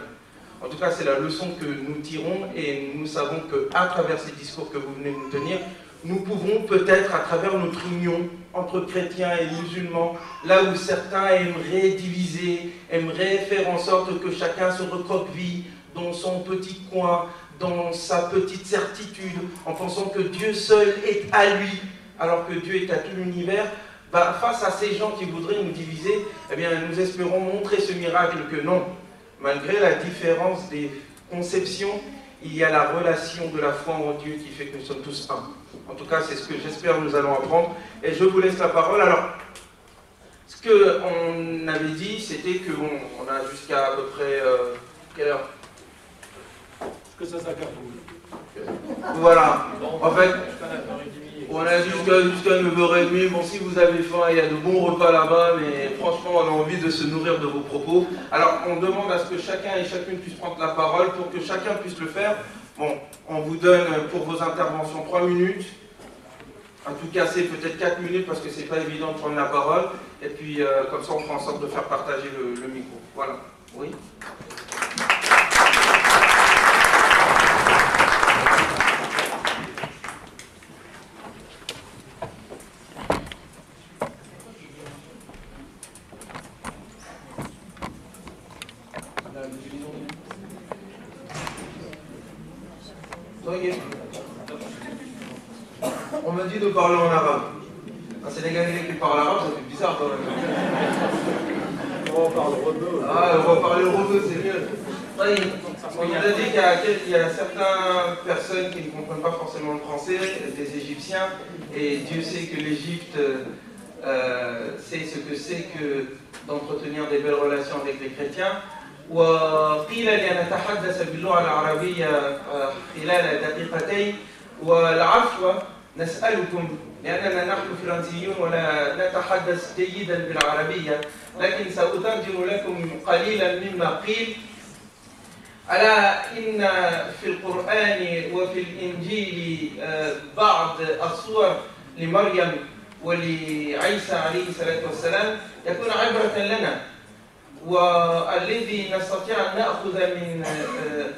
Speaker 6: En tout cas, c'est la leçon que nous tirons, et nous savons qu'à travers ces discours que vous venez de nous tenir, nous pouvons peut-être, à travers notre union entre chrétiens et musulmans, là où certains aimeraient diviser, aimeraient faire en sorte que chacun se recroqueville dans son petit coin, dans sa petite certitude, en pensant que Dieu seul est à lui, alors que Dieu est à tout l'univers, face à ces gens qui voudraient nous diviser, eh bien, nous espérons montrer ce miracle que non, malgré la différence des conceptions, il y a la relation de la foi en Dieu qui fait que nous sommes tous un. En tout cas, c'est ce que j'espère nous allons apprendre. Et je vous laisse la parole. Alors, ce qu'on avait dit, c'était qu'on a jusqu'à à peu près... quelle heure?
Speaker 5: Que ça s'accorde.
Speaker 6: Voilà. En fait, on a jusqu'à 9h30. Bon, si vous avez faim, il y a de bons repas là-bas, mais franchement, on a envie de se nourrir de vos propos. Alors, on demande à ce que chacun et chacune puisse prendre la parole pour que chacun puisse le faire. Bon, on vous donne pour vos interventions 3 minutes. À tout casser, peut-être 4 minutes, parce que c'est pas évident de prendre la parole. Et puis, comme ça, on fera en sorte de faire partager le micro. Voilà. Oui. On m'a dit de parler en arabe. Un Sénégalais qui parle arabe, ça fait bizarre quand même.
Speaker 5: On va parler rebeu.
Speaker 6: Ah, on va parler rebeu, c'est mieux. On nous a dit qu'il y a certaines personnes qui ne comprennent pas forcément le français, des Égyptiens, et Dieu sait que l'Égypte sait ce que c'est que d'entretenir des belles relations avec les chrétiens. وقيل لي أن أتحدث باللغة العربية خلال دقيقتين والعفو نسألكم لأننا نحن فرنسيون ولا نتحدث جيدا بالعربية لكن سأترجم لكم قليلا مما قيل ألا إن في القرآن وفي الإنجيل بعض الصور لمريم ولعيسى عليه الصلاة والسلام يكون عبرة لنا والذي نستطيع أن نأخذ من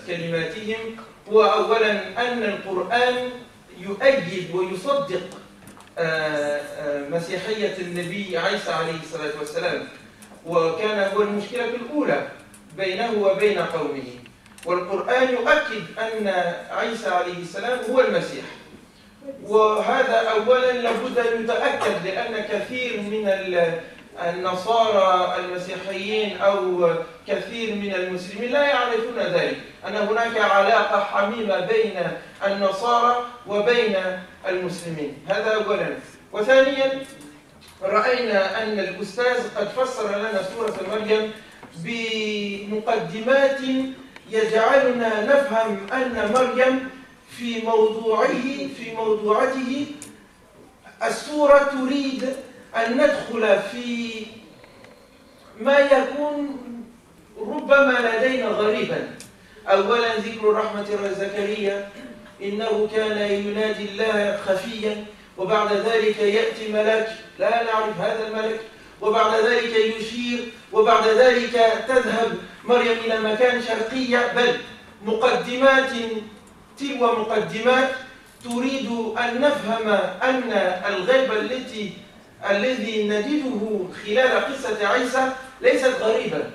Speaker 6: كلماتهم هو أولا أن القرآن يؤيد ويصدق مسيحية النبي عيسى عليه الصلاة والسلام وكان هو المشكلة الأولى بينه وبين قومه والقرآن يؤكد أن عيسى عليه السلام هو المسيح وهذا أولا لابد أن يتأكد لأن كثير من النصارى المسيحيين أو كثير من المسلمين لا يعرفون ذلك أن هناك علاقة حميمة بين النصارى وبين المسلمين هذا أولا وثانيا رأينا أن الأستاذ قد فسر لنا سورة مريم بمقدمات يجعلنا نفهم أن مريم في موضوعته السورة تريد أن ندخل في ما يكون ربما لدينا غريبا. أولا ذكر رحمة زكريا إنه كان ينادي الله خفيا، وبعد ذلك يأتي ملك لا نعرف هذا الملك، وبعد ذلك يشير، وبعد ذلك تذهب مريم إلى مكان شرقية، بل مقدمات تلو مقدمات تريد أن نفهم أن الغيب الذي نجده خلال قصة عيسى ليست غريبا،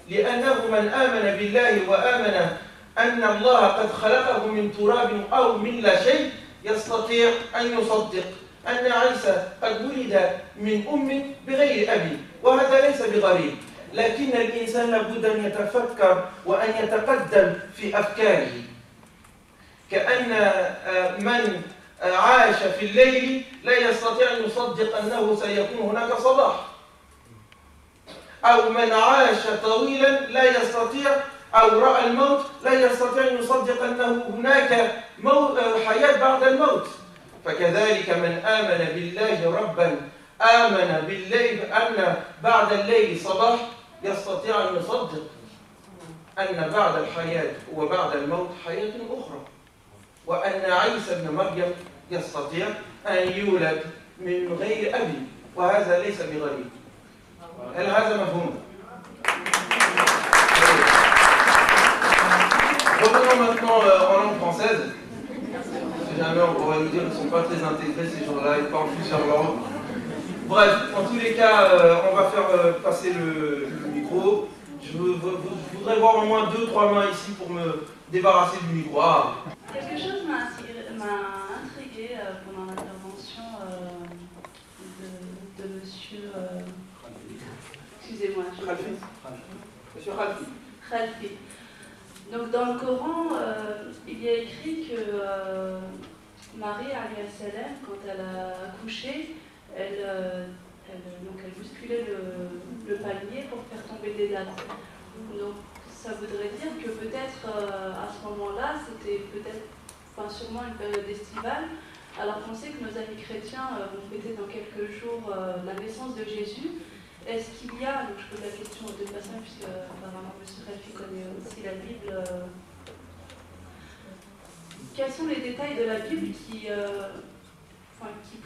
Speaker 6: لأنه من آمن بالله وآمن أن الله قد خلقه من تراب أو من لا شيء يستطيع أن يصدق أن عيسى قد ولد من أم بغير أب، وهذا ليس بغريب. لكن الإنسان لابد أن يتفكر وأن يتقدم في أفكاره، كأن من عاش في الليل لا يستطيع أن يصدق أنه سيكون هناك صباح، أو من عاش طويلا لا يستطيع أو رأى الموت لا يستطيع أن يصدق أنه هناك حياة بعد الموت. فكذلك من آمن بالله ربا آمن بالليل أن بعد الليل صباح يستطيع أن يصدق أن بعد الحياة وبعد الموت حياة أخرى، وأن عيسى ابن مريم يستطيع أن يولد من غير أب، وهذا ليس بغريب. هل هذا مفهوم؟ Revenons maintenant en langue française. Si jamais on pourrait nous dire qu'ils ne sont pas très intégrés ces gens-là, ils parlent plusieurs langues. Bref, en tous les cas, on va faire passer le micro. Je voudrais voir au moins 2-3 mains ici pour me débarrasser du micro. Ah.
Speaker 7: Quelque chose m'a intrigué pendant l'intervention de monsieur... excusez-moi.
Speaker 6: Monsieur Khalfi.
Speaker 7: Khalfi. Donc dans le Coran, il y a écrit que Marie, alayhi salam, quand elle a accouché, elle bousculait le palmier pour faire tomber des dattes. Donc ça voudrait dire que peut-être à ce moment-là, c'était sûrement une période estivale, alors qu'on sait que nos amis chrétiens vont fêter dans quelques jours la naissance de Jésus. Est-ce qu'il y a, donc je pose la question aux deux personnes, puisque apparemment M. Khalfi connaît aussi la Bible, quels sont les détails de la Bible qui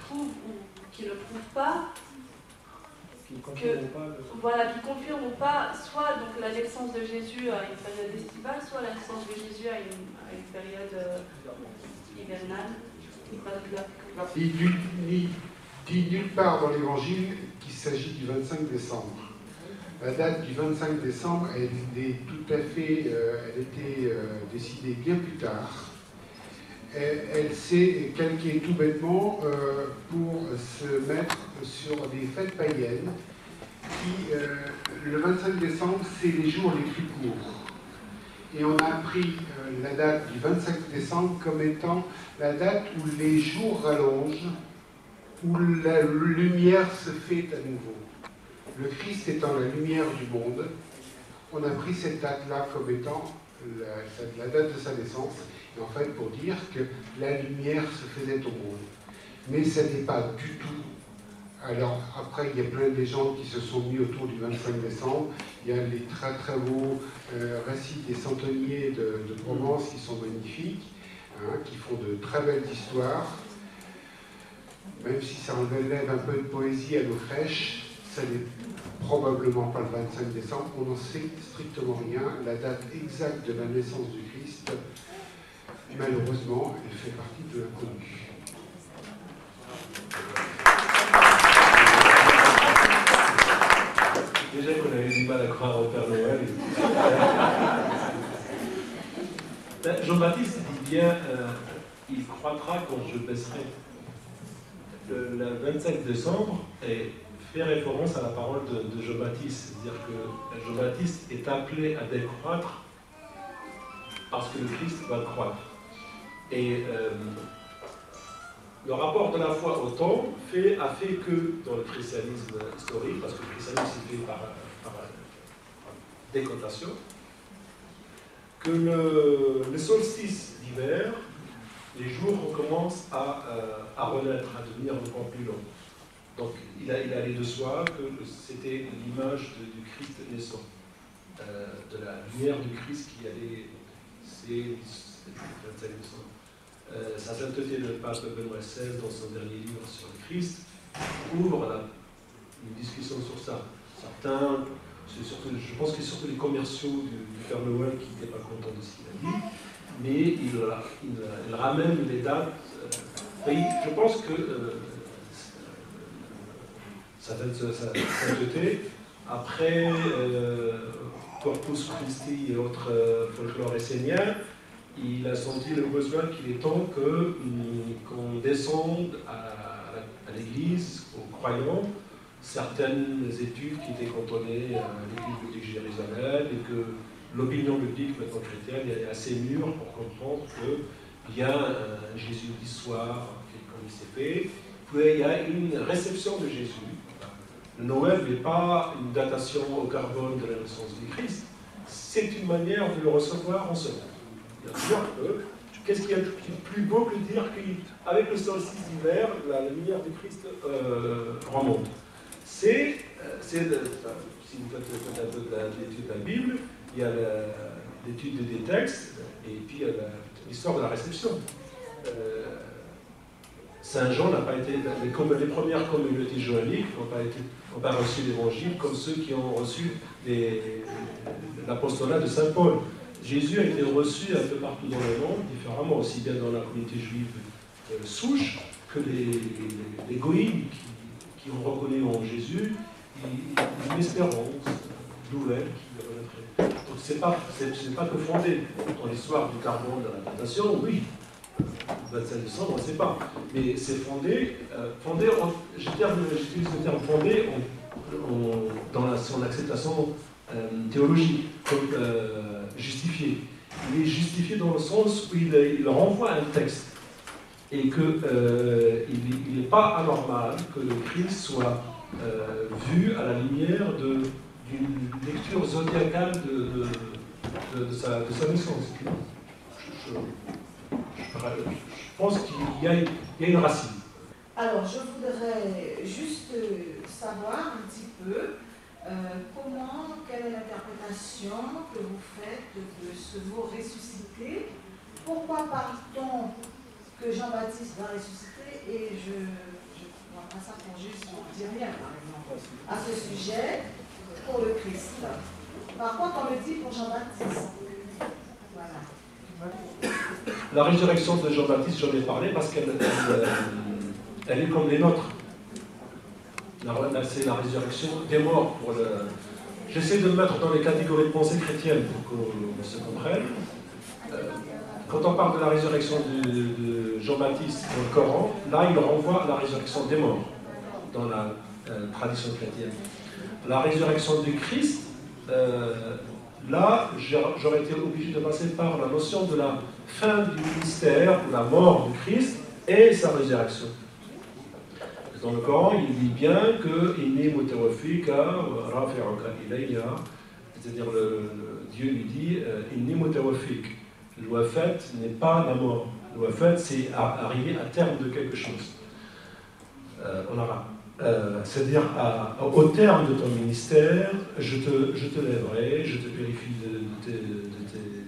Speaker 7: prouvent ou qui ne prouvent pas qui confirment ou pas soit donc, la naissance de Jésus à une période estivale, soit la naissance de Jésus à une période hivernale?
Speaker 4: Il dit nulle part dans l'Évangile qu'il s'agit du 25 décembre. La date du 25 décembre, elle était décidée bien plus tard. Elle s'est calquée tout bêtement pour se mettre sur des fêtes païennes qui, le 25 décembre, c'est les jours les plus courts. Et on a pris la date du 25 décembre comme étant la date où les jours rallongent, où la lumière se fait à nouveau. Le Christ étant la lumière du monde, on a pris cette date-là comme étant la date de sa naissance, et en fait pour dire que la lumière se faisait au monde. Mais ce n'est pas du tout. Alors après, il y a plein de gens qui se sont mis autour du 25 décembre. Il y a les très très beaux récits des centeniers de Provence qui sont magnifiques, hein, qui font de très belles histoires. Même si ça enlève un peu de poésie à nos crèches, ça n'est probablement pas le 25 décembre. On n'en sait strictement rien. La date exacte de la naissance du Christ, malheureusement, elle fait partie de l'inconnu.
Speaker 5: Déjà qu'on avait du mal à croire au Père Noël. Jean-Baptiste dit bien il croîtra quand je baisserai. Le 25 décembre fait référence à la parole de Jean-Baptiste, c'est-à-dire que Jean-Baptiste est appelé à décroître parce que le Christ va croître. Et le rapport de la foi au temps a fait que, dans le christianisme historique, parce que le christianisme c'est fait par décotation, que le solstice d'hiver, les jours recommencent à renaître, à devenir encore plus longs. Donc il allait de soi que c'était l'image du Christ naissant, de la lumière du Christ qui allait... Sa sainteté, le pape Benoît XVI, dans son dernier livre sur le Christ, ouvre une discussion sur ça. Certains, je pense que c'est surtout les commerciaux du Père Noël qui n'étaient pas contents de ce qu'il a dit, mais il ramène les dates. Je pense que sa sainteté, après Corpus Christi et autres folklore esséniens, il a senti le besoin qu'il est temps qu'on descende à l'Église, aux croyants, certaines études qui étaient cantonnées à l'Église publique de Jérusalem et que l'opinion publique maintenant chrétienne est assez mûre pour comprendre qu'il y a un Jésus d'histoire, comme il s'est fait, qu'il y a une réception de Jésus. Le Noël n'est pas une datation au carbone de la naissance du Christ, c'est une manière de le recevoir en second. Qu'est-ce qu'il y a de plus beau que de dire qu'avec le solstice d'hiver, la lumière du Christ remonte. Si vous faites un peu l'étude de la Bible, il y a l'étude des textes, et puis il y a l'histoire de la réception. Saint Jean n'a pas été... Les premières communautés joanniques n'ont pas reçu l'évangile comme ceux qui ont reçu l'apostolat de Saint Paul. Jésus a été reçu un peu partout dans le monde, différemment, aussi bien dans la communauté juive souche que les goïms qui ont reconnu en Jésus une espérance nouvelle qui renaîtrait. Donc ce n'est pas que fondé dans l'histoire du carbone de la tentation, oui, le 25 décembre, on ne sait pas, mais c'est fondé j'utilise le terme fondé dans son acceptation théologique, comme justifié. Il est justifié dans le sens où il renvoie un texte et qu'il n'est pas anormal que le Christ soit vu à la lumière d'une lecture zodiacale de sa naissance. Je pense qu'il y a une racine.
Speaker 8: Alors, je voudrais juste savoir un petit peu quelle est l'interprétation que vous faites de ce mot ressusciter. Pourquoi parle-t-on que Jean-Baptiste va ressusciter et je ne vois pas ça pour juste dire rien, par exemple, à ce sujet pour le Christ. Par contre, on le dit pour Jean-Baptiste. Voilà.
Speaker 5: La résurrection de Jean-Baptiste, j'en ai parlé parce qu'elle est comme les nôtres. C'est la résurrection des morts. J'essaie de me mettre dans les catégories de pensée chrétiennes pour qu'on se comprenne. Quand on parle de la résurrection de Jean-Baptiste dans le Coran, là il renvoie à la résurrection des morts dans la tradition chrétienne. La résurrection du Christ, là j'aurais été obligé de passer par la notion de la fin du ministère, ou la mort du Christ et sa résurrection. Dans le Coran, il dit bien que c'est-à-dire Dieu lui dit Inni mutawafik. Le wafat n'est pas la mort. Le wafat, c'est arriver à terme de quelque chose. En arabe. C'est-à-dire au terme de ton ministère, je te lèverai, je te purifie de tes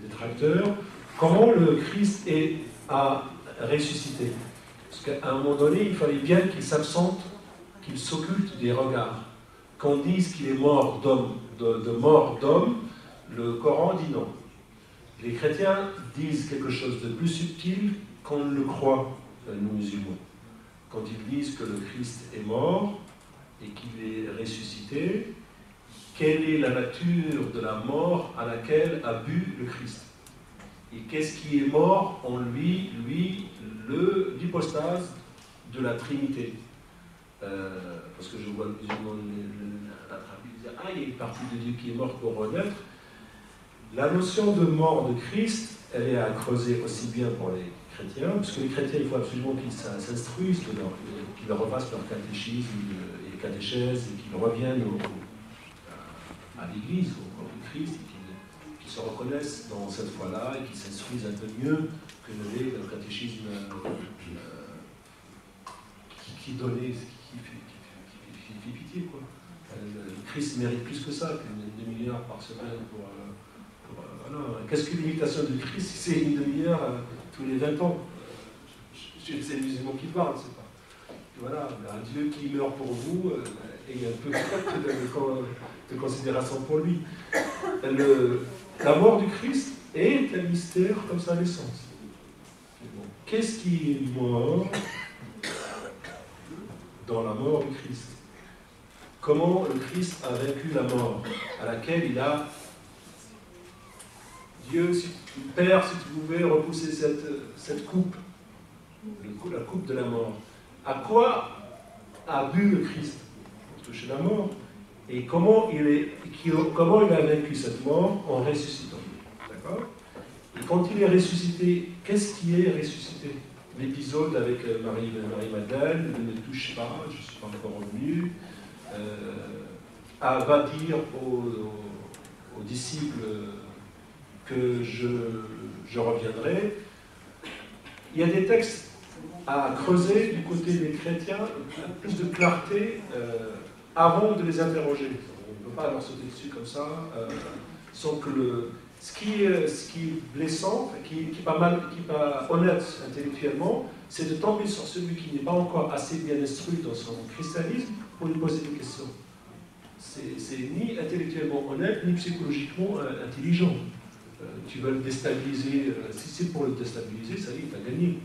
Speaker 5: détracteurs. Comment le Christ a ressuscité? Parce qu'à un moment donné, il fallait bien qu'il s'absente, qu'il s'occulte des regards. Qu'on dise qu'il est mort de mort d'homme, le Coran dit non. Les chrétiens disent quelque chose de plus subtil qu'on ne le croit, nous musulmans. Quand ils disent que le Christ est mort et qu'il est ressuscité, quelle est la nature de la mort à laquelle a bu le Christ? Et qu'est-ce qui est mort en lui, l'hypostase de la Trinité? Parce que je vois le musulman dire « Ah, il y a une partie de Dieu qui est morte pour renaître ». La notion de mort de Christ, elle est à creuser aussi bien pour les chrétiens, parce que les chrétiens, il faut absolument qu'ils s'instruisent, qu'ils refassent leur catéchisme et catéchèse, et qu'ils reviennent à l'Église, au corps du Christ, et qu'ils se reconnaissent dans cette foi-là, et qu'ils s'instruisent un peu mieux que le catéchisme qui donnait, qui fait pitié, quoi. Le Christ mérite plus que ça, qu'une demi-heure par semaine pour voilà. Qu'est-ce qu'une imitation de Christ si c'est une demi-heure tous les 20 ans? C'est les musulmans qui parlent, c'est pas. Voilà, un Dieu qui meurt pour vous et un peu de considération pour lui. La mort du Christ est un mystère comme sa naissance. Qu'est-ce qui est mort dans la mort du Christ? Comment le Christ a vaincu la mort, à laquelle il a... Dieu, Père, si tu pouvais repousser cette coupe, la coupe de la mort. À quoi a bu le Christ pour toucher la mort? Et comment il a vaincu cette mort? En ressuscitant. D'accord? Et quand il est ressuscité, qu'est-ce qui est ressuscité? L'épisode avec Marie-Madeleine, ne me touche pas, je ne suis pas encore revenu, va dire aux disciples que je reviendrai. Il y a des textes à creuser du côté des chrétiens, plus de clarté avant de les interroger. On ne peut pas leur sauter dessus comme ça, sans que ce qui est blessant, qui n'est pas honnête intellectuellement, c'est de tomber sur celui qui n'est pas encore assez bien instruit dans son christianisme pour lui poser des questions. C'est ni intellectuellement honnête, ni psychologiquement intelligent. Tu veux le déstabiliser, si c'est pour le déstabiliser, ça y est, tu as gagné.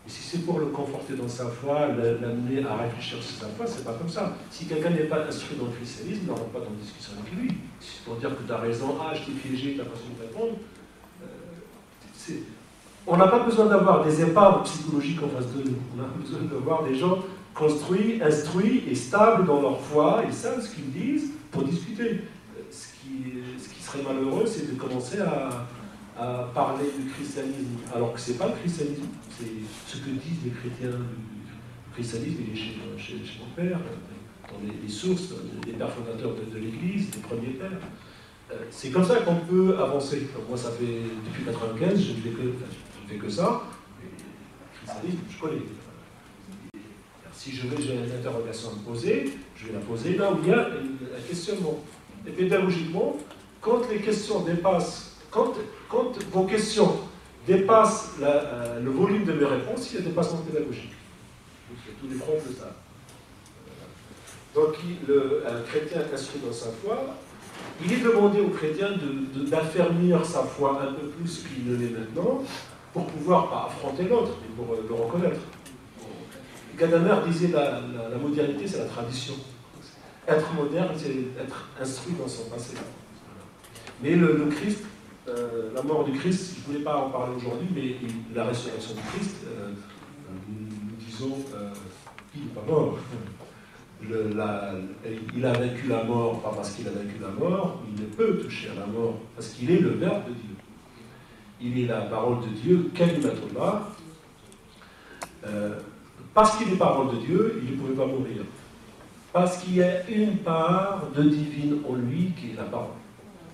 Speaker 5: Et si c'est pour le conforter dans sa foi, l'amener à réfléchir sur sa foi, c'est pas comme ça. Si quelqu'un n'est pas instruit dans le christianisme, ne rentre pas dans une discussion avec lui. Si c'est pour dire que tu as raison, je t'ai piégé, tu n'as pas su me répondre. On n'a pas besoin d'avoir des épaves psychologiques en face de nous. On a besoin d'avoir des gens construits, instruits et stables dans leur foi, ils savent ce qu'ils disent pour discuter. Ce qui serait malheureux, c'est de commencer à parler du christianisme, alors que ce n'est pas le christianisme, c'est ce que disent les chrétiens du christianisme. Il est chez mon père, dans les sources des pères fondateurs de l'Église, des premiers pères. C'est comme ça qu'on peut avancer. Donc moi, ça fait depuis 1995, je ne fais que ça. Le christianisme, je connais. Si j'ai une interrogation à me poser, je vais la poser là où il y a un questionnement. Et pédagogiquement, quand les questions dépassent, quand vos questions dépassent le volume de mes réponses, il y a un dépassement pédagogique. Tous les profs le savent. Donc, un chrétien instruit dans sa foi, il est demandé au chrétien d'affermir sa foi un peu plus qu'il ne l'est maintenant, pour pouvoir pas affronter l'autre, mais pour le reconnaître. Gadamer disait la modernité, c'est la tradition. Être moderne, c'est être instruit dans son passé. Mais le Christ, la mort du Christ, je ne voulais pas en parler aujourd'hui, mais la résurrection du Christ, nous disons, il n'est pas mort. Il a vaincu la mort, pas parce qu'il a vaincu la mort, il ne peut toucher à la mort, parce qu'il est le Verbe de Dieu. Il est la parole de Dieu, Kalimatullah. Parce qu'il est parole de Dieu, il ne pouvait pas mourir. Parce qu'il y a une part de divine en lui qui est la parole.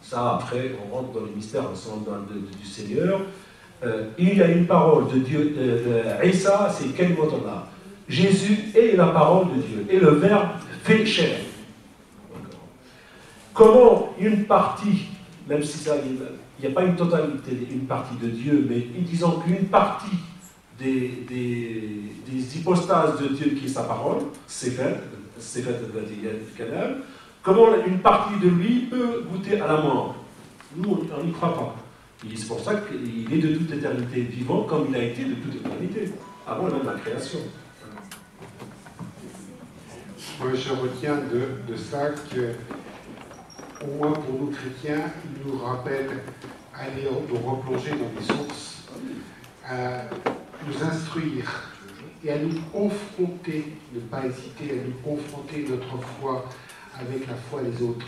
Speaker 5: Ça, après, on rentre dans les mystères du Seigneur. Il y a une parole de Dieu. Isa, c'est Kalimatullah. Jésus est la parole de Dieu. Et le Verbe fait chair. Comment une partie, même si ça, il n'y a pas une totalité, une partie de Dieu, mais disons qu'une partie des hypostases de Dieu qui est sa parole, c'est fait le canal. Comment une partie de lui peut goûter à la mort? Nous, on n'y croit pas. Et c'est pour ça qu'il est de toute éternité vivant, comme il a été de toute éternité, avant même la création.
Speaker 4: Moi, je retiens de ça que, au moins pour nous chrétiens, il nous rappelle aller nous replonger dans les sources, à nous instruire et à nous confronter, ne pas hésiter à nous confronter notre foi avec la foi des autres.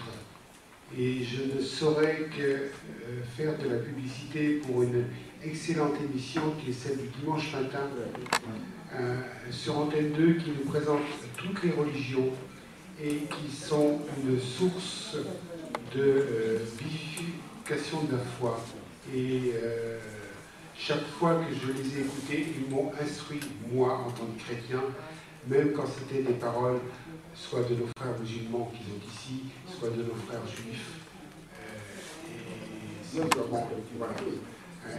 Speaker 4: Et je ne saurais que faire de la publicité pour une excellente émission qui est celle du dimanche matin sur Antenne 2, qui nous présente toutes les religions et qui sont une source de vivification de la foi. Et chaque fois que je les ai écoutés, ils m'ont instruit, moi, en tant que chrétien, même quand c'était des paroles soit de nos frères musulmans qui sont ici, soit de nos frères juifs. Et voilà.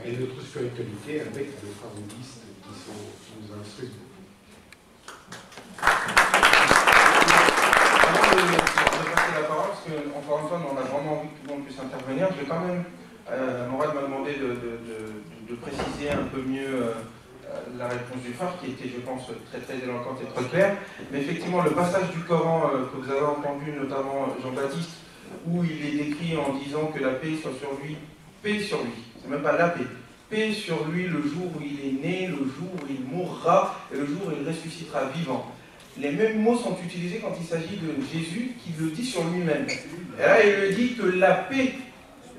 Speaker 4: Et notre spiritualité avec nos frères bouddhistes qui nous instruisent.
Speaker 6: Avant de passer la parole, parce qu'encore une fois, on a vraiment envie que tout le monde puisse intervenir, je vais quand même, Morad m'a demandé de préciser un peu mieux la réponse du frère, qui était, je pense, très très éloquente et très claire. Mais effectivement, le passage du Coran que vous avez entendu, notamment Jean-Baptiste, où il est décrit en disant que la paix soit sur lui, paix sur lui, c'est même pas la paix, paix sur lui le jour où il est né, le jour où il mourra et le jour où il ressuscitera vivant. Les mêmes mots sont utilisés quand il s'agit de Jésus qui le dit sur lui-même. Et là, il le dit que la paix,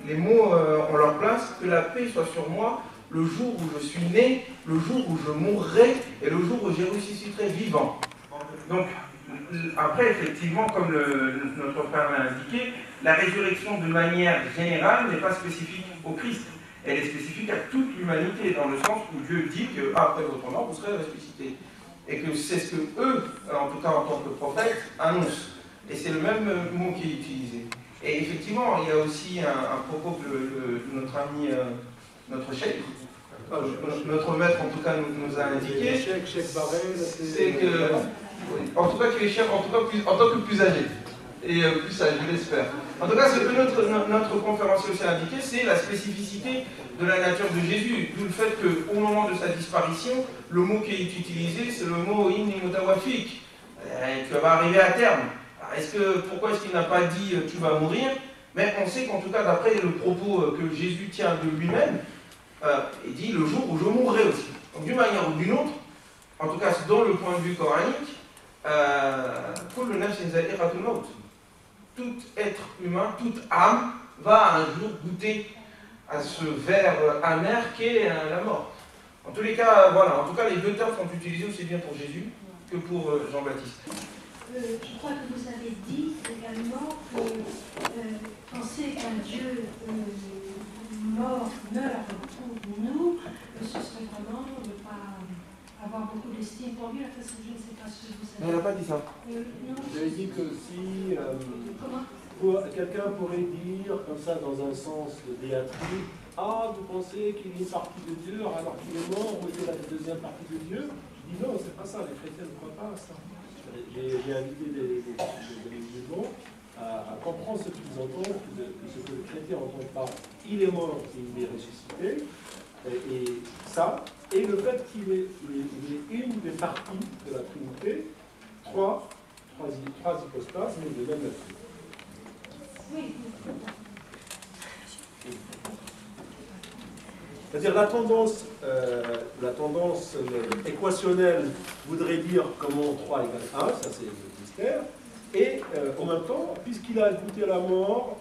Speaker 6: les mots ont leur place, que la paix soit sur moi le jour où je suis né, le jour où je mourrai et le jour où je ressusciterai vivant. Donc, après, effectivement, comme notre frère l'a indiqué, la résurrection de manière générale n'est pas spécifique au Christ. Elle est spécifique à toute l'humanité, dans le sens où Dieu dit qu'après votre mort, vous serez ressuscités. Et que c'est ce que eux, en tout cas en tant que prophètes, annoncent. Et c'est le même mot qui est utilisé. Et effectivement, il y a aussi un propos que notre ami, notre cheikh, notre maître en tout cas nous a indiqué, c'est que, en tout cas qu'il est chef, en tant que plus âgé, et plus sage, je l'espère. En tout cas, ce que notre conférencier aussi a indiqué, c'est la spécificité de la nature de Jésus, d'où le fait qu'au moment de sa disparition, le mot qui est utilisé, c'est le mot inni mutawafik, qui va arriver à terme. Pourquoi est-ce qu'il n'a pas dit tu vas mourir? Mais on sait qu'en tout cas, d'après le propos que Jésus tient de lui-même, il dit le jour où je mourrai aussi. Donc d'une manière ou d'une autre, en tout cas dans le point de vue coranique, tout être humain, toute âme va un jour goûter à ce verre amer qu'est la mort. En tous les cas, voilà, en tout cas les deux termes sont utilisés aussi bien pour Jésus que pour Jean-Baptiste.
Speaker 9: Je crois que vous avez dit également que penser qu'un Dieu mort meurt pour nous, ce serait vraiment ne pas avoir beaucoup d'estime pour lui. Parce que je ne sais pas ce que vous savez.
Speaker 6: Non, on n'a pas dit ça.
Speaker 9: Non.
Speaker 5: J'avais dit que si quelqu'un pourrait dire, comme ça, dans un sens de diatribe, ah, vous pensez qu'il y a une partie de Dieu alors qu'il est mort, ou qu'il y a la deuxième partie de Dieu? Je dis non, c'est pas ça, les chrétiens ne croient pas à ça. J'ai invité des musulmans à comprendre ce qu'ils entendent, ce que le chrétien entend par il est mort et il est ressuscité, et ça, et le fait qu'il est une des parties de la Trinité, trois hypostases, mais de même nature.
Speaker 9: Oui.
Speaker 5: C'est-à-dire la tendance équationnelle voudrait dire comment 3 égale 1, ça c'est le mystère, et en même temps, puisqu'il a goûté la mort,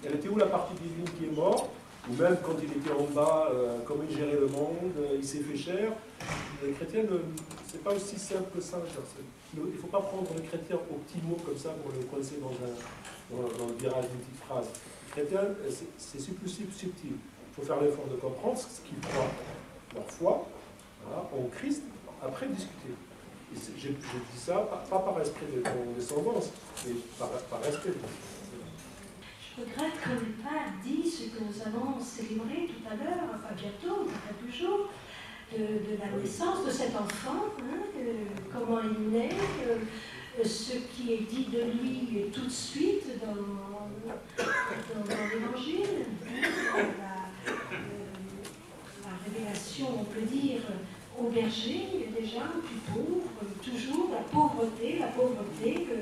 Speaker 5: elle était où la partie divine qui est morte, ou même quand il était en bas, comment il gérait le monde, il s'est fait cher. Les chrétiens, c'est pas aussi simple que ça. Il ne faut pas prendre le chrétien au petit mot comme ça pour le coincer dans le virage d'une petite phrase. Les chrétiens, c'est plus subtil. Il faut faire l'effort de comprendre ce qu'ils croient, leur foi, voilà, en Christ, après discuter. Je dis ça, pas par esprit de condescendance, mais par respect.
Speaker 9: Je regrette qu'on n'ait pas dit ce que nous avons célébré tout à l'heure, enfin bientôt, dans quelques jours, de la naissance de cet enfant, comment il naît, ce qui est dit de lui tout de suite dans l'Évangile, la révélation, on peut dire, au berger, déjà, plus pauvre, toujours la pauvreté que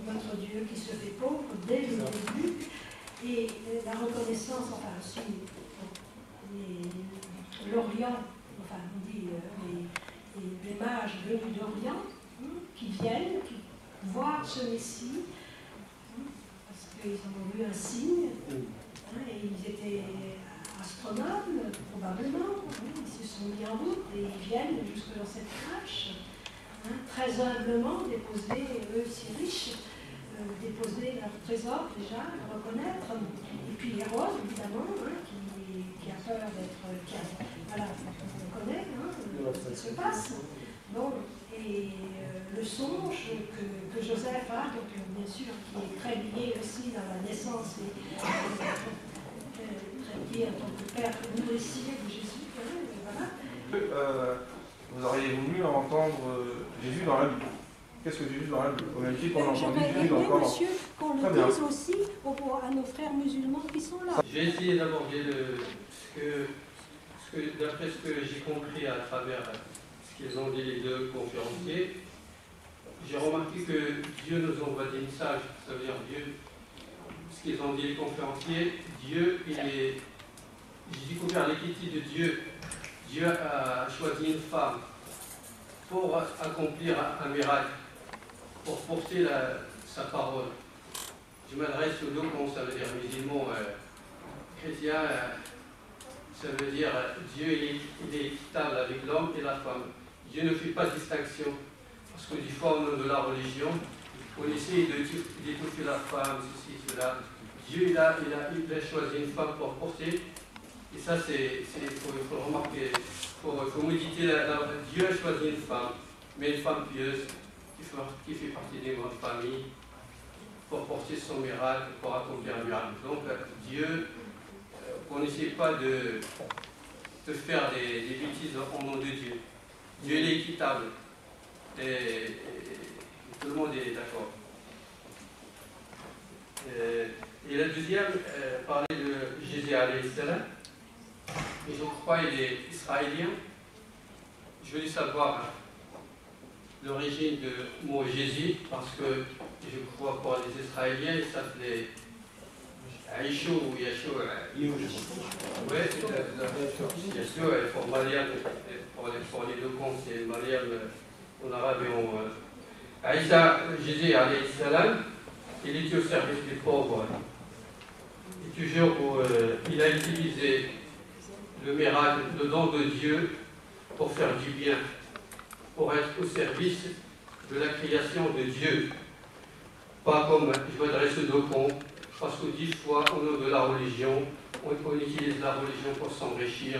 Speaker 9: notre Dieu qui se fait pauvre dès le début, et la reconnaissance, enfin aussi l'Orient, enfin on dit les mages venus d'Orient, qui viennent, qui voient ce Messie, qu'ils ont vu un signe, hein, et ils étaient astronomes, probablement, hein, ils se sont mis en route et ils viennent jusque dans cette crèche, hein, très humblement déposer, eux si riches, déposer leur trésor déjà, le reconnaître, et puis les roses évidemment, hein, qui a peur d'être, voilà, on connaît, hein, ce qui se passe. Bon, et le songe que Joseph a, donc bien sûr, qui est très lié aussi dans la naissance et très lié en tant que père nourricier de Jésus, hein, voilà.
Speaker 6: Vous auriez voulu entendre Jésus dans la Bible. Qu'est-ce que Jésus dans la Bible? Au même titre qu'on a entendu Jésus encore.
Speaker 9: Monsieur, qu'on le dise aussi à nos frères musulmans qui sont là.
Speaker 10: J'ai essayé d'aborder d'après ce que j'ai compris à travers ce qu'ils ont dit les deux conférenciers, j'ai remarqué que Dieu nous envoie des messages. Ça veut dire Dieu, ce qu'ils ont dit les conférenciers, Dieu, j'ai découvert l'équité de Dieu. Dieu a choisi une femme pour accomplir un miracle, pour porter sa parole. Je m'adresse aux deux cons, ça veut dire musulmans, chrétiens, ça veut dire Dieu il est équitable avec l'homme et la femme. Dieu ne fait pas de distinction, parce que des fois au nom de la religion, on essaie d'étouffer la femme, ceci, cela. Dieu il a choisi une femme pour porter, et ça il faut remarquer, il faut méditer, Dieu a choisi une femme, mais une femme pieuse, qui fait partie des grandes familles, pour porter son miracle, pour accomplir un miracle. Donc Dieu, on n'essaie pas de faire des bêtises au nom de Dieu. Dieu il est équitable. Et tout le monde est d'accord. Et la deuxième, parlait de Jésus alayhi salam. Et je crois qu'il est israélien. Je veux savoir l'origine du mot Jésus, parce que je crois pour les Israéliens, il s'appelait Aïchou ou Yachou. Oui, Yachou, pour Mariam, pour les deux comptes, c'est Mariam en arabe et en. Aïcha, Jésus alayhi salam, il était au service des pauvres. Et toujours où il a utilisé le miracle, le don de Dieu pour faire du bien, pour être au service de la création de Dieu. Pas comme je m'adresse aux deux cons, parce que 10 fois, au nom de la religion, on utilise la religion pour s'enrichir,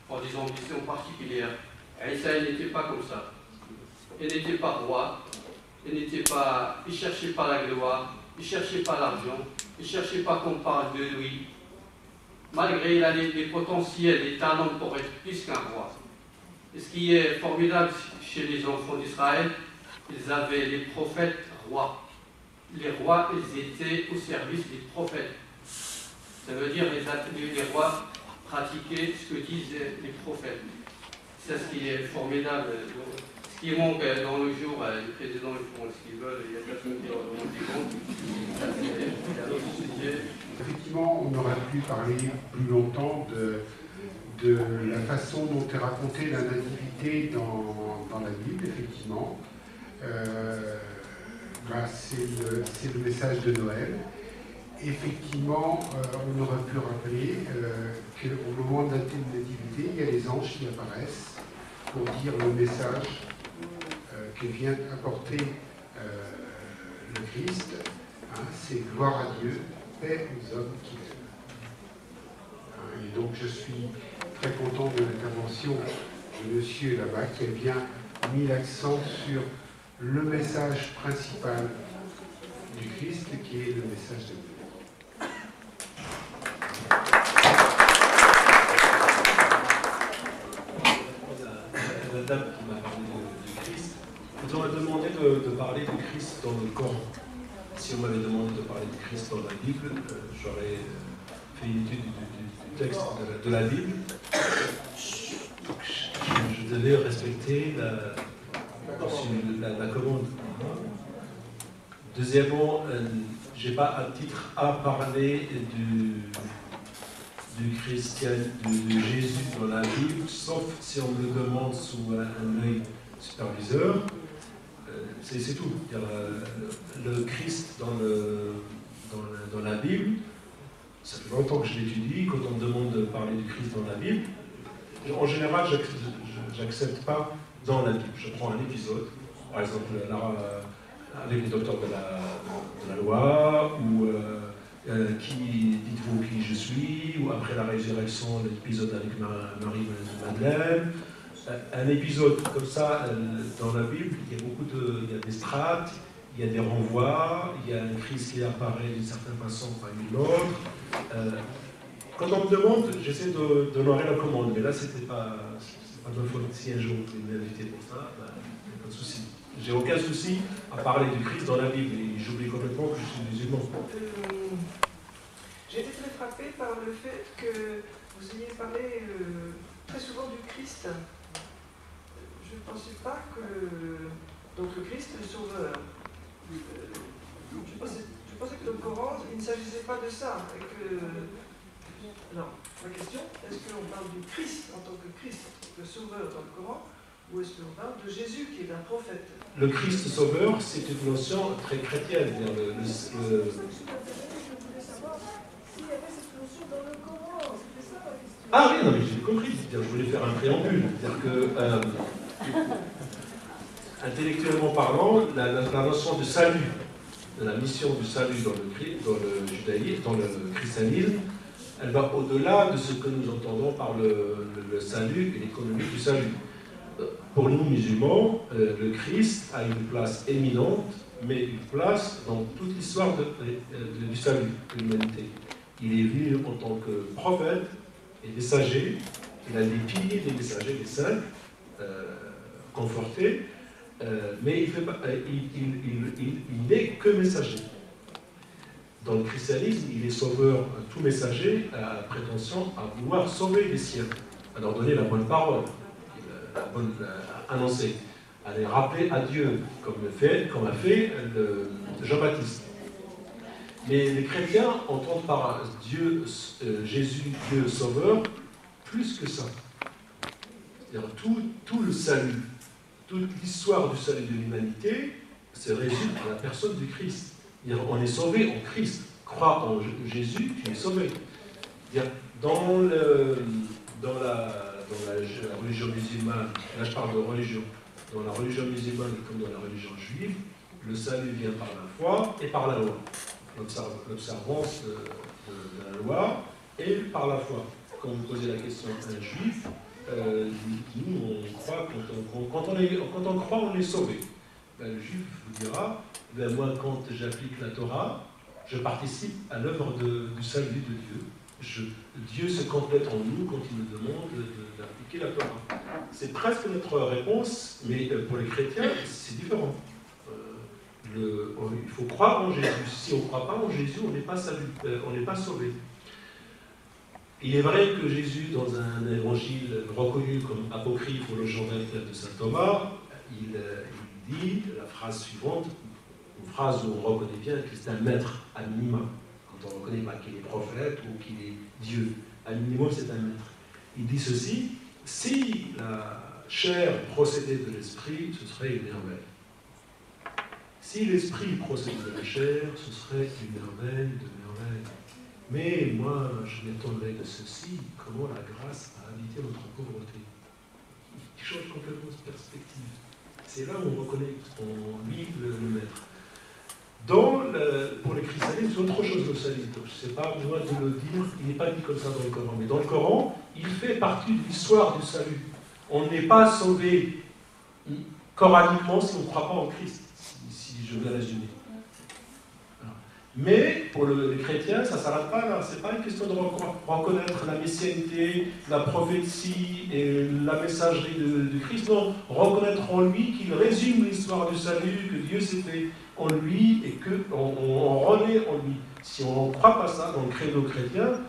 Speaker 10: pour des ambitions particulières. Et ça, il n'était pas comme ça. Il n'était pas roi, il ne cherchait pas la gloire, il ne cherchait pas l'argent, il ne cherchait pas qu'on parle de lui. Malgré il a les potentiels, les talents pour être plus qu'un roi. Et ce qui est formidable chez les enfants d'Israël, ils avaient les prophètes rois. Les rois, ils étaient au service des prophètes. Ça veut dire les rois pratiquaient ce que disent les prophètes. C'est ce qui est formidable. Ce qui manque dans le jour, les présidents ils font ce qu'ils veulent, il n'y a personne qui leur demande des comptes. C'est un autre sujet.
Speaker 4: Effectivement, on aurait pu parler plus longtemps de la façon dont est racontée la nativité dans la Bible, effectivement. C'est le message de Noël. Effectivement, on aurait pu rappeler qu'au moment de la nativité, il y a les anges qui apparaissent pour dire le message que vient apporter le Christ. Hein, c'est gloire à Dieu, paix aux hommes qui l'aiment. Hein, et donc je suis très content de l'intervention de monsieur là-bas qui a bien mis l'accent sur le message principal du Christ qui est le message de Dieu.
Speaker 5: La dame qui m'a parlé du Christ, vous aurez demandé de parler du Christ dans le Coran. Si on m'avait demandé de parler du Christ dans la Bible, j'aurais fait une étude du texte de la Bible. Je devais respecter la commande. Deuxièmement, je n'ai pas un titre à parler du Jésus dans la Bible, sauf si on me le demande sous un œil superviseur. C'est tout. Le Christ dans dans la Bible. Ça fait longtemps que je l'étudie. Quand on me demande de parler du Christ dans la Bible, en général, je n'accepte pas dans la Bible. Je prends un épisode, par exemple avec les docteurs de la loi, ou qui dites-vous qui je suis, ou après la résurrection, l'épisode avec Marie-Madeleine. Un épisode comme ça, dans la Bible, il y a des strates, il y a des renvois, il y a un Christ qui apparaît d'une certaine façon parmi l'autre. Quand on me demande, j'essaie d'honorer la commande, mais là, c'est pas ma faute. Si un jour vous m'avez invité pour ça, il n'y a pas de souci. J'ai aucun souci à parler du Christ dans la Bible, et j'oublie complètement que je suis musulman.
Speaker 11: J'ai été très frappée par le fait que vous ayez parlé très souvent du Christ. Je ne pensais pas que donc le Christ est le Sauveur. Je pensais que dans le Coran, il ne s'agissait pas de ça. Et que... Alors, ma question, est-ce qu'on parle du Christ en tant que Christ, en tant que Sauveur dans le Coran, ou est-ce qu'on parle de Jésus qui est un prophète?
Speaker 5: Le Christ Sauveur, c'est une notion très chrétienne. Ah oui, non, mais j'ai compris. Je voulais faire un préambule. C'est-à-dire que, intellectuellement parlant, la notion de salut, de la mission du salut dans le judaïsme, dans le christianisme, elle va au-delà de ce que nous entendons par le salut et l'économie du salut. Pour nous musulmans, le Christ a une place éminente, mais une place dans toute l'histoire du salut de l'humanité. Il est venu en tant que prophète et messager. Il a des piliers des messagers, des saints, confortés, mais il n'est que messager. Dans le christianisme, il est sauveur. Tout messager a prétention à vouloir sauver les siens, à leur donner la bonne parole, annoncer, à les rappeler à Dieu, comme a fait Jean-Baptiste. Mais les chrétiens entendent par Dieu, Jésus, Dieu sauveur, plus que ça. C'est-à-dire tout le salut, toute l'histoire du salut de l'humanité se résume à la personne du Christ. On est sauvé en Christ. Crois en Jésus, tu es sauvé. Dans la religion musulmane, là je parle de religion, dans la religion musulmane comme dans la religion juive, le salut vient par la foi et par la loi. L'observance de la loi et par la foi. Quand vous posez la question à un juif, nous on croit, quand on croit, on est sauvé. Le juif vous dira, moi quand j'applique la Torah, je participe à l'œuvre du salut de Dieu. Dieu se complète en nous quand il nous demande d'appliquer la Torah. C'est presque notre réponse, mais pour les chrétiens, c'est différent. Il faut croire en Jésus. Si on ne croit pas en Jésus, on n'est pas sauvé. Il est vrai que Jésus, dans un évangile reconnu comme apocryphe au Jean 24 de saint Thomas, il dit la phrase suivante, une phrase où on reconnaît bien que c'est un maître à minima. Quand on ne reconnaît pas qu'il est prophète ou qu'il est Dieu, à minimum c'est un maître. Il dit ceci, si la chair procédait de l'esprit, ce serait une merveille. Si l'esprit procède de la chair, ce serait une merveille de merveille. Mais moi, je m'étonnerais de ceci, comment la grâce a habité notre pauvreté. Il change complètement de perspective. C'est là où on reconnaît en lui le maître. Pour les christianismes, c'est autre chose le salut. Je ne sais pas moi de le dire, il n'est pas dit comme ça dans le Coran. Mais dans le Coran, il fait partie de l'histoire du salut. On n'est pas sauvé coraniquement si on ne croit pas en Christ. Si je vais résumer. Alors. Mais pour les chrétiens, ça ne s'arrête pas là. Ce n'est pas une question de reconnaître la messianité, la prophétie et la messagerie de Christ. Non, reconnaître en lui qu'il résume l'histoire du salut, que Dieu s'est fait en lui et qu'on renaît en lui. Si on ne croit pas ça dans le credo chrétien,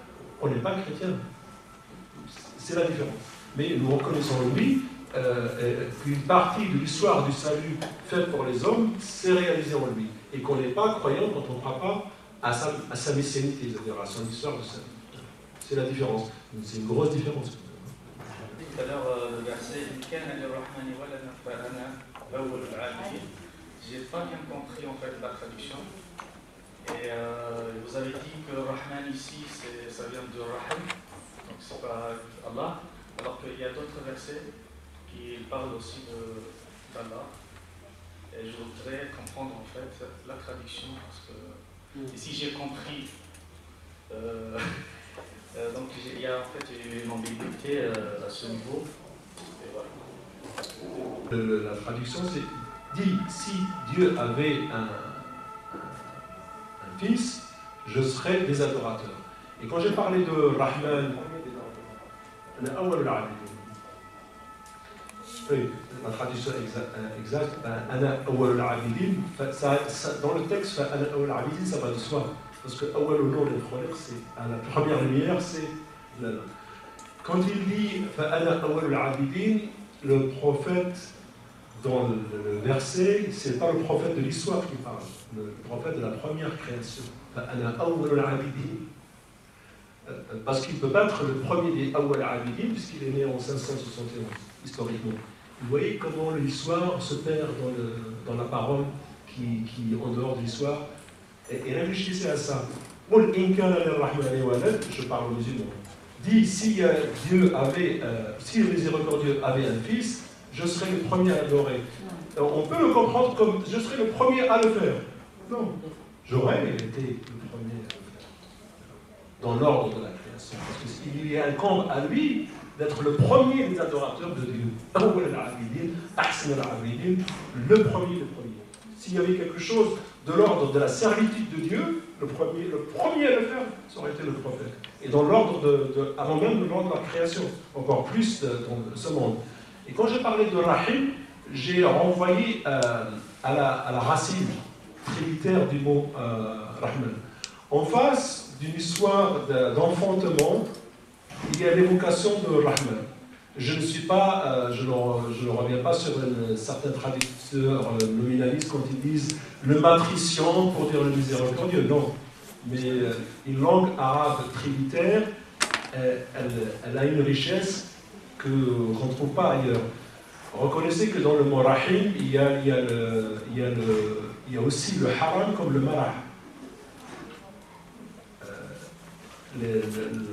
Speaker 5: on n'est pas chrétien. C'est la différence. Mais nous reconnaissons en lui qu'une partie de l'histoire du salut faite pour les hommes s'est réalisée en lui. Et qu'on n'est pas croyant quand on ne croit pas à sa messianité, c'est-à-dire à son histoire du salut. C'est la différence. C'est une grosse différence.
Speaker 12: Tout à l'heure, le verset j'ai pas bien compris en fait la traduction. Et vous avez dit que Rahman ici, ça vient de Rahim, donc c'est pas Allah, alors qu'il y a d'autres versets qui parlent aussi d'Allah. Et je voudrais comprendre en fait la traduction, parce que ici j'ai compris, donc il y a en fait une ambiguïté à ce niveau. Et voilà.
Speaker 5: La traduction c'est dit, si Dieu avait un fils, je serais des adorateurs. Et quand j'ai parlé de Rahman, la traduction exacte, dans le texte, ça va de soi. Parce que la première lumière, c'est quand il dit le prophète dans le verset, c'est pas le prophète de l'histoire qui parle, le prophète de la première création. Parce qu'il ne peut pas être le premier des Awwal Abidin, puisqu'il est né en 571, historiquement. Vous voyez comment l'histoire se perd dans la parole qui en dehors de l'histoire. Et réfléchissez à ça. Je parle aux musulmans. Dit, si le miséricordieux avait un fils, je serais le premier à l'adorer. On peut le comprendre comme je serais le premier à le faire. Non, j'aurais été le premier à le faire. Dans l'ordre de la création. Parce qu'il y incombe à lui d'être le premier des adorateurs de Dieu. Le premier. S'il y avait quelque chose de l'ordre de la servitude de Dieu, le premier à le faire, ça aurait été le prophète. Et dans l'ordre avant même de l'ordre de la création, encore plus dans ce monde. Et quand j'ai parlé de Rahim, j'ai renvoyé à la racine trinitaire du mot Rahman. En face d'une histoire d'enfantement, il y a l'évocation de Rahman. Je ne reviens pas sur certains traducteurs nominalistes quand ils disent le matriciant pour dire le miséricordieux. Non. Mais une langue arabe trinitaire, elle a une richesse qu'on ne trouve pas ailleurs. Reconnaissez que dans le mot Rahim, il y a aussi le haram comme le marah.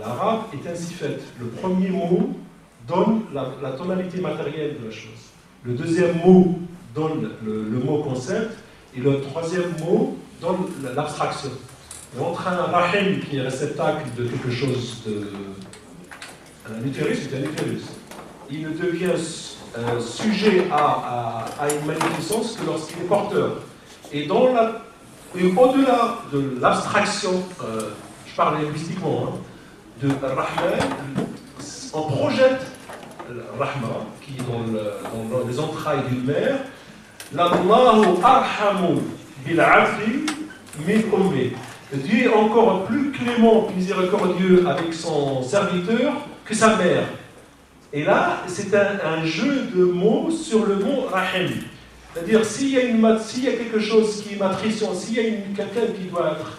Speaker 5: L'arabe est ainsi fait. Le premier mot donne la tonalité matérielle de la chose. Le deuxième mot donne le mot concept. Et le troisième mot donne l'abstraction. Entre un rahim qui est réceptacle de quelque chose un utérus, c'est un utérus. Il ne devient sujet à une magnificence que lorsqu'il est porteur. Et au-delà de l'abstraction, je parle linguistiquement, de Rahman, on projette Rahma, qui est dans les entrailles d'une mère, l'Allahu arhamu bil-abdi min ummi. Dieu est encore plus clément, miséricordieux avec son serviteur que sa mère. Et là, c'est un jeu de mots sur le mot Rahim. C'est-à-dire, s'il y a quelque chose qui est matriciant, s'il y a quelqu'un qui doit être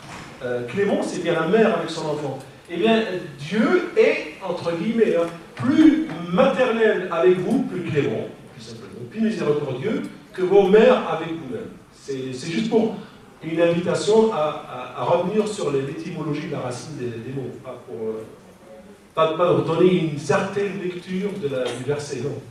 Speaker 5: clément, c'est bien la mère avec son enfant. Eh bien, Dieu est, entre guillemets, plus maternel avec vous, plus clément, plus simplement, plus miséricordieux que vos mères avec vous-même. C'est juste pour une invitation à revenir sur l'étymologie de la racine des mots, pas pour donner une certaine lecture du verset, non.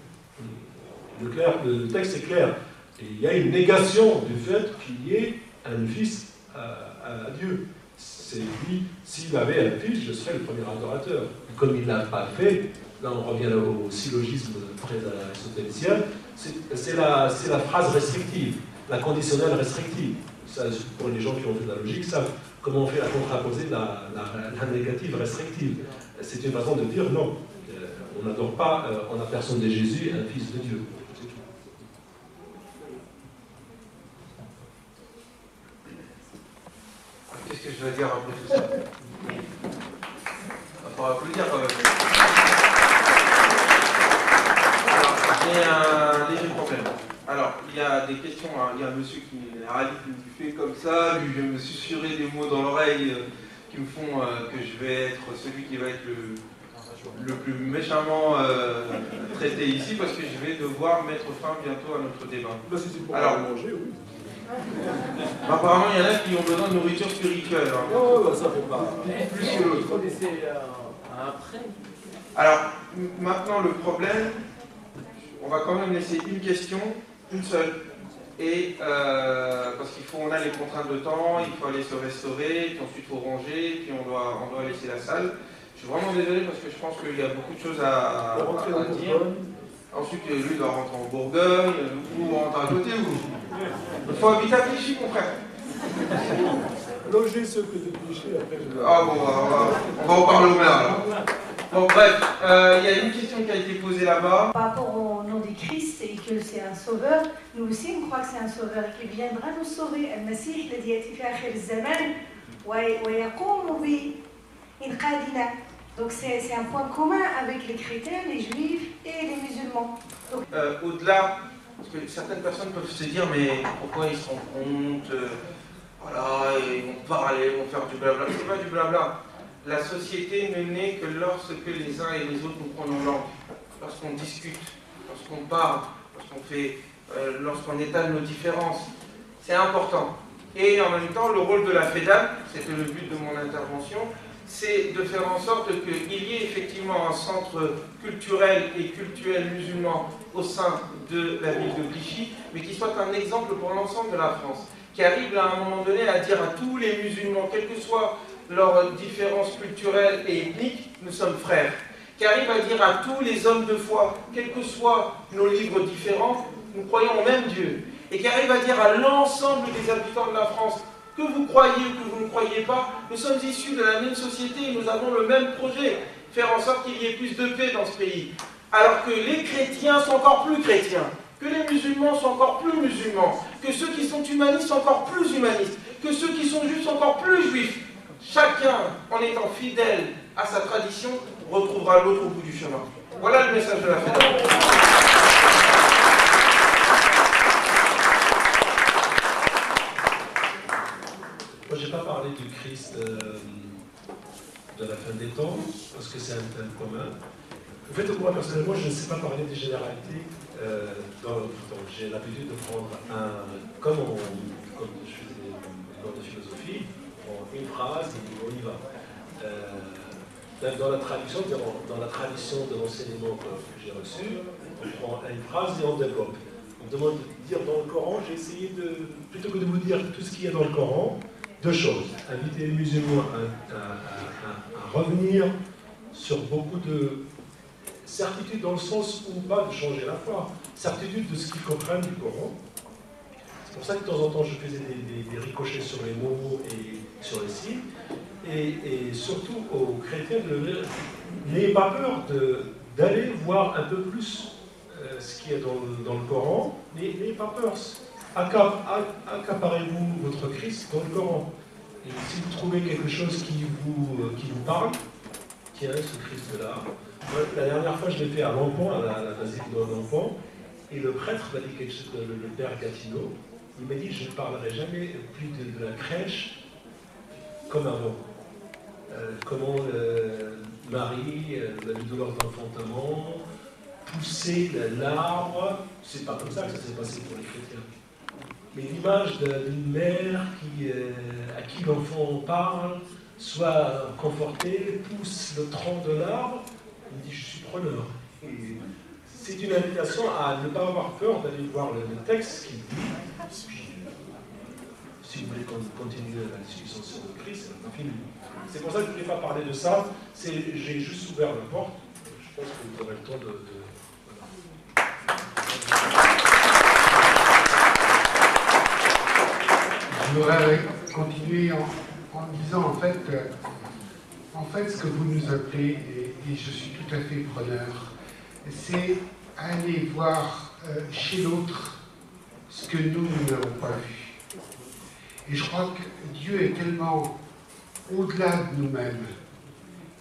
Speaker 5: Le texte est clair. Et il y a une négation du fait qu'il y ait un fils à Dieu. C'est dit, s'il avait un fils, je serais le premier adorateur. Et comme il ne l'a pas fait, là on revient au syllogisme très aristotélien, c'est la phrase restrictive, la conditionnelle restrictive. Ça, pour les gens qui ont fait de la logique, savent comment on fait la contraposée de la négative restrictive. C'est une façon de dire non. On n'adore pas en la personne de Jésus un fils de Dieu.
Speaker 6: Qu'est-ce que je dois dire après tout ça? On va applaudir quand même. Alors, j'ai un léger problème. Alors, il y a des questions, hein. Il y a un monsieur qui me fait comme ça, lui je me susurrer des mots dans l'oreille qui me font que je vais être celui qui va être le plus méchamment traité ici, parce que je vais devoir mettre fin bientôt à notre débat.
Speaker 5: Bah, si c'est pour
Speaker 6: alors,
Speaker 5: manger, oui.
Speaker 6: Apparemment, il y en a qui ont besoin de nourriture spirituelle. Hein.
Speaker 13: Non, ça faut pas.
Speaker 6: Plus que l'autre.
Speaker 13: Il faut laisser après.
Speaker 6: Alors, maintenant, le problème, on va quand même laisser une question, une seule. Et parce qu'on a les contraintes de temps, il faut aller se restaurer, puis ensuite il faut ranger, puis on doit laisser la salle. Je suis vraiment désolé parce que je pense qu'il y a beaucoup de choses à dire. Ensuite, lui doit rentrer en Bourgogne, vous rentrez à côté, vous. Il faut habiter à Clichy, mon frère.
Speaker 13: Loger ceux que de Clichy, après je...
Speaker 6: Ah bon, on va en parler au maire alors. Bon, bref, il y a une question qui a été posée là-bas.
Speaker 9: Par rapport au nom du Christ et que c'est un sauveur, nous aussi on croit que c'est un sauveur qui viendra nous sauver. Al-Masih, الذي يأتي في آخر الزمان ويقوم بإنقاذنا. Donc c'est un point commun avec les chrétiens, les juifs et les musulmans.
Speaker 6: Au-delà, parce que certaines personnes peuvent se dire, mais pourquoi ils se rendent compte, voilà, ils vont parler, ils vont faire du blabla. C'est pas du blabla. La société ne naît que lorsque les uns et les autres nous prenons langue, lorsqu'on discute, lorsqu'on parle, lorsqu'on étale nos différences. C'est important. Et en même temps, le rôle de la FEDAC, c'était le but de mon intervention, c'est de faire en sorte qu'il y ait effectivement un centre culturel et cultuel musulman au sein de la ville de Clichy, mais qui soit un exemple pour l'ensemble de la France, qui arrive à un moment donné à dire à tous les musulmans, quelles que soient leurs différences culturelles et ethniques, nous sommes frères, qui arrive à dire à tous les hommes de foi, quels que soient nos livres différents, nous croyons au même Dieu, et qui arrive à dire à l'ensemble des habitants de la France, que vous croyez ou que vous ne croyez pas, nous sommes issus de la même société et nous avons le même projet, faire en sorte qu'il y ait plus de paix dans ce pays. Alors que les chrétiens sont encore plus chrétiens, que les musulmans sont encore plus musulmans, que ceux qui sont humanistes sont encore plus humanistes, que ceux qui sont juifs sont encore plus juifs. Chacun, en étant fidèle à sa tradition, retrouvera l'autre au bout du chemin. Voilà le message de la FEDAC.
Speaker 5: Moi, je n'ai pas parlé du Christ de la fin des temps, parce que c'est un thème commun. En fait, moi, personnellement, je ne sais pas parler des généralités. Donc, j'ai l'habitude de prendre comme je faisais des cours de philosophie, on prend une phrase et on y va. Dans la tradition de l'enseignement que j'ai reçu, on prend une phrase et on développe. On me demande de dire dans le Coran, j'ai essayé plutôt que de vous dire tout ce qu'il y a dans le Coran, deux choses. Inviter les musulmans à revenir sur beaucoup de certitude dans le sens où pas de changer la foi, certitude de ce qu'ils comprennent du Coran. C'est pour ça que de temps en temps je faisais des ricochets sur les mots et sur les signes, et surtout aux chrétiens de dire, n'ayez pas peur d'aller voir un peu plus ce qu'il y a dans le Coran, n'ayez pas peur. Accaparez-vous votre Christ dans le Coran. Et si vous trouvez quelque chose qui vous parle, tiens, ce Christ-là. La dernière fois, je l'ai fait à Lampan, à la basilique de Lampan, et le prêtre m'a dit quelque chose, le père Gatineau, il m'a dit, je ne parlerai jamais plus de la crèche comme avant. Comment Marie, la douleur d'enfantement, pousser l'arbre, c'est pas comme ça que ça s'est passé pour les chrétiens. Mais l'image d'une mère à qui l'enfant parle, soit conforté, pousse le tronc de l'arbre, il dit je suis preneur. C'est une invitation à ne pas avoir peur d'aller voir le texte qui dit, si vous voulez continuer la discussion sur le Christ, c'est fini. C'est pour ça que je ne voulais pas parler de ça, j'ai juste ouvert la porte, je pense que vous aurez le temps de
Speaker 4: Je voudrais continuer en disant en fait ce que vous nous appelez, et je suis tout à fait preneur, c'est aller voir chez l'autre ce que nous n'avons pas vu. Et je crois que Dieu est tellement au-delà de nous-mêmes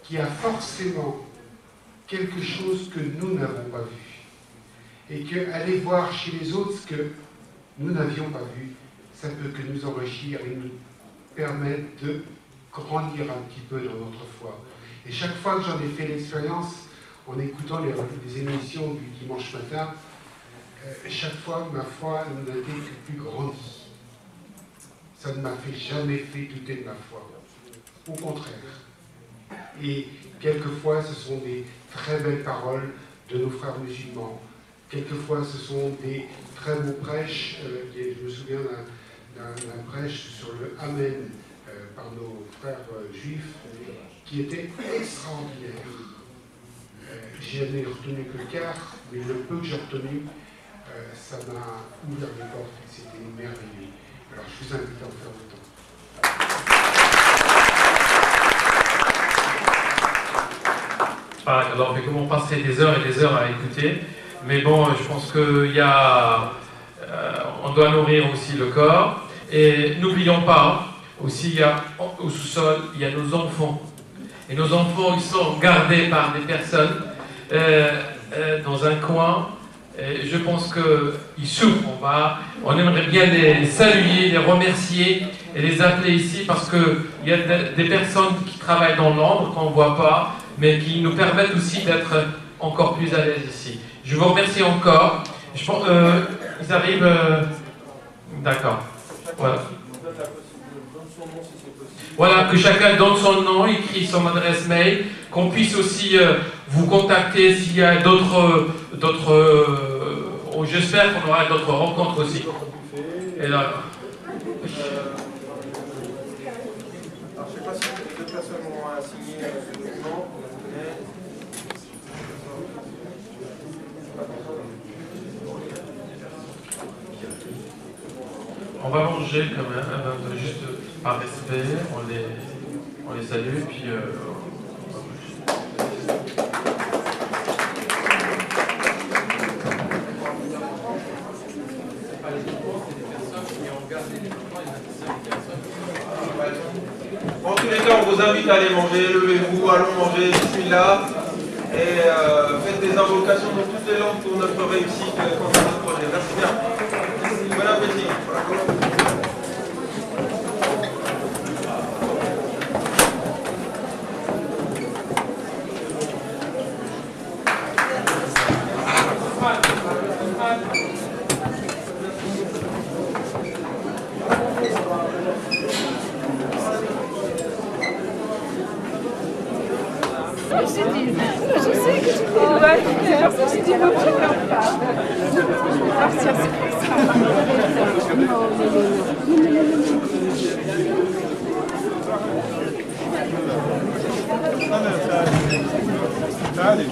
Speaker 4: qu'il y a forcément quelque chose que nous n'avons pas vu. Et qu'aller voir chez les autres ce que nous n'avions pas vu, ça peut que nous enrichir et nous permettre de grandir un petit peu dans notre foi. Et chaque fois que j'en ai fait l'expérience, en écoutant les émissions du dimanche matin, chaque fois ma foi n'a été que plus grandie. ça ne m'a jamais fait douter de ma foi. Au contraire. Et quelquefois, ce sont des très belles paroles de nos frères musulmans. Quelquefois, ce sont des très beaux prêches. Je me souviens d'un prêche sur le Amen par nos frères juifs qui était extraordinaire. J'en ai retenu que le quart, mais le peu que j'ai retenu, ça m'a ouvert les portes et c'était merveilleux. Alors je vous invite à en faire autant.
Speaker 1: Alors, on passerait des heures et des heures à écouter, mais bon, je pense qu'il y a, on doit nourrir aussi le corps, et n'oublions pas, aussi, il y a, au sous-sol, il y a nos enfants, et nos enfants, ils sont gardés par des personnes dans un coin, et je pense qu'ils souffrent, on aimerait bien les saluer, les remercier, et les appeler ici, parce qu'il y a des personnes qui travaillent dans l'ombre, qu'on ne voit pas, mais qui nous permettent aussi d'être encore plus à l'aise ici. Je vous remercie encore. Je pense, ils arrivent... D'accord. Voilà. Voilà, que chacun donne son nom, écrit son adresse mail, qu'on puisse aussi vous contacter s'il y a d'autres... J'espère qu'on aura d'autres rencontres aussi. Et là...
Speaker 6: Alors, je ne sais pas si deux personnes ont signé ce document, mais...
Speaker 1: On va manger quand même, juste par respect, on les salue, puis
Speaker 6: En tous les cas, on vous invite à aller manger, levez-vous, allons manger, bismillah, et faites des invocations dans toutes les langues pour notre réussite dans notre projet. Merci bien. Bon appétit.
Speaker 14: Je sais que tu fais loin, c'est du mot qui parle pas. Je vais partir, c'est pour ça. Non, non, non. Allez.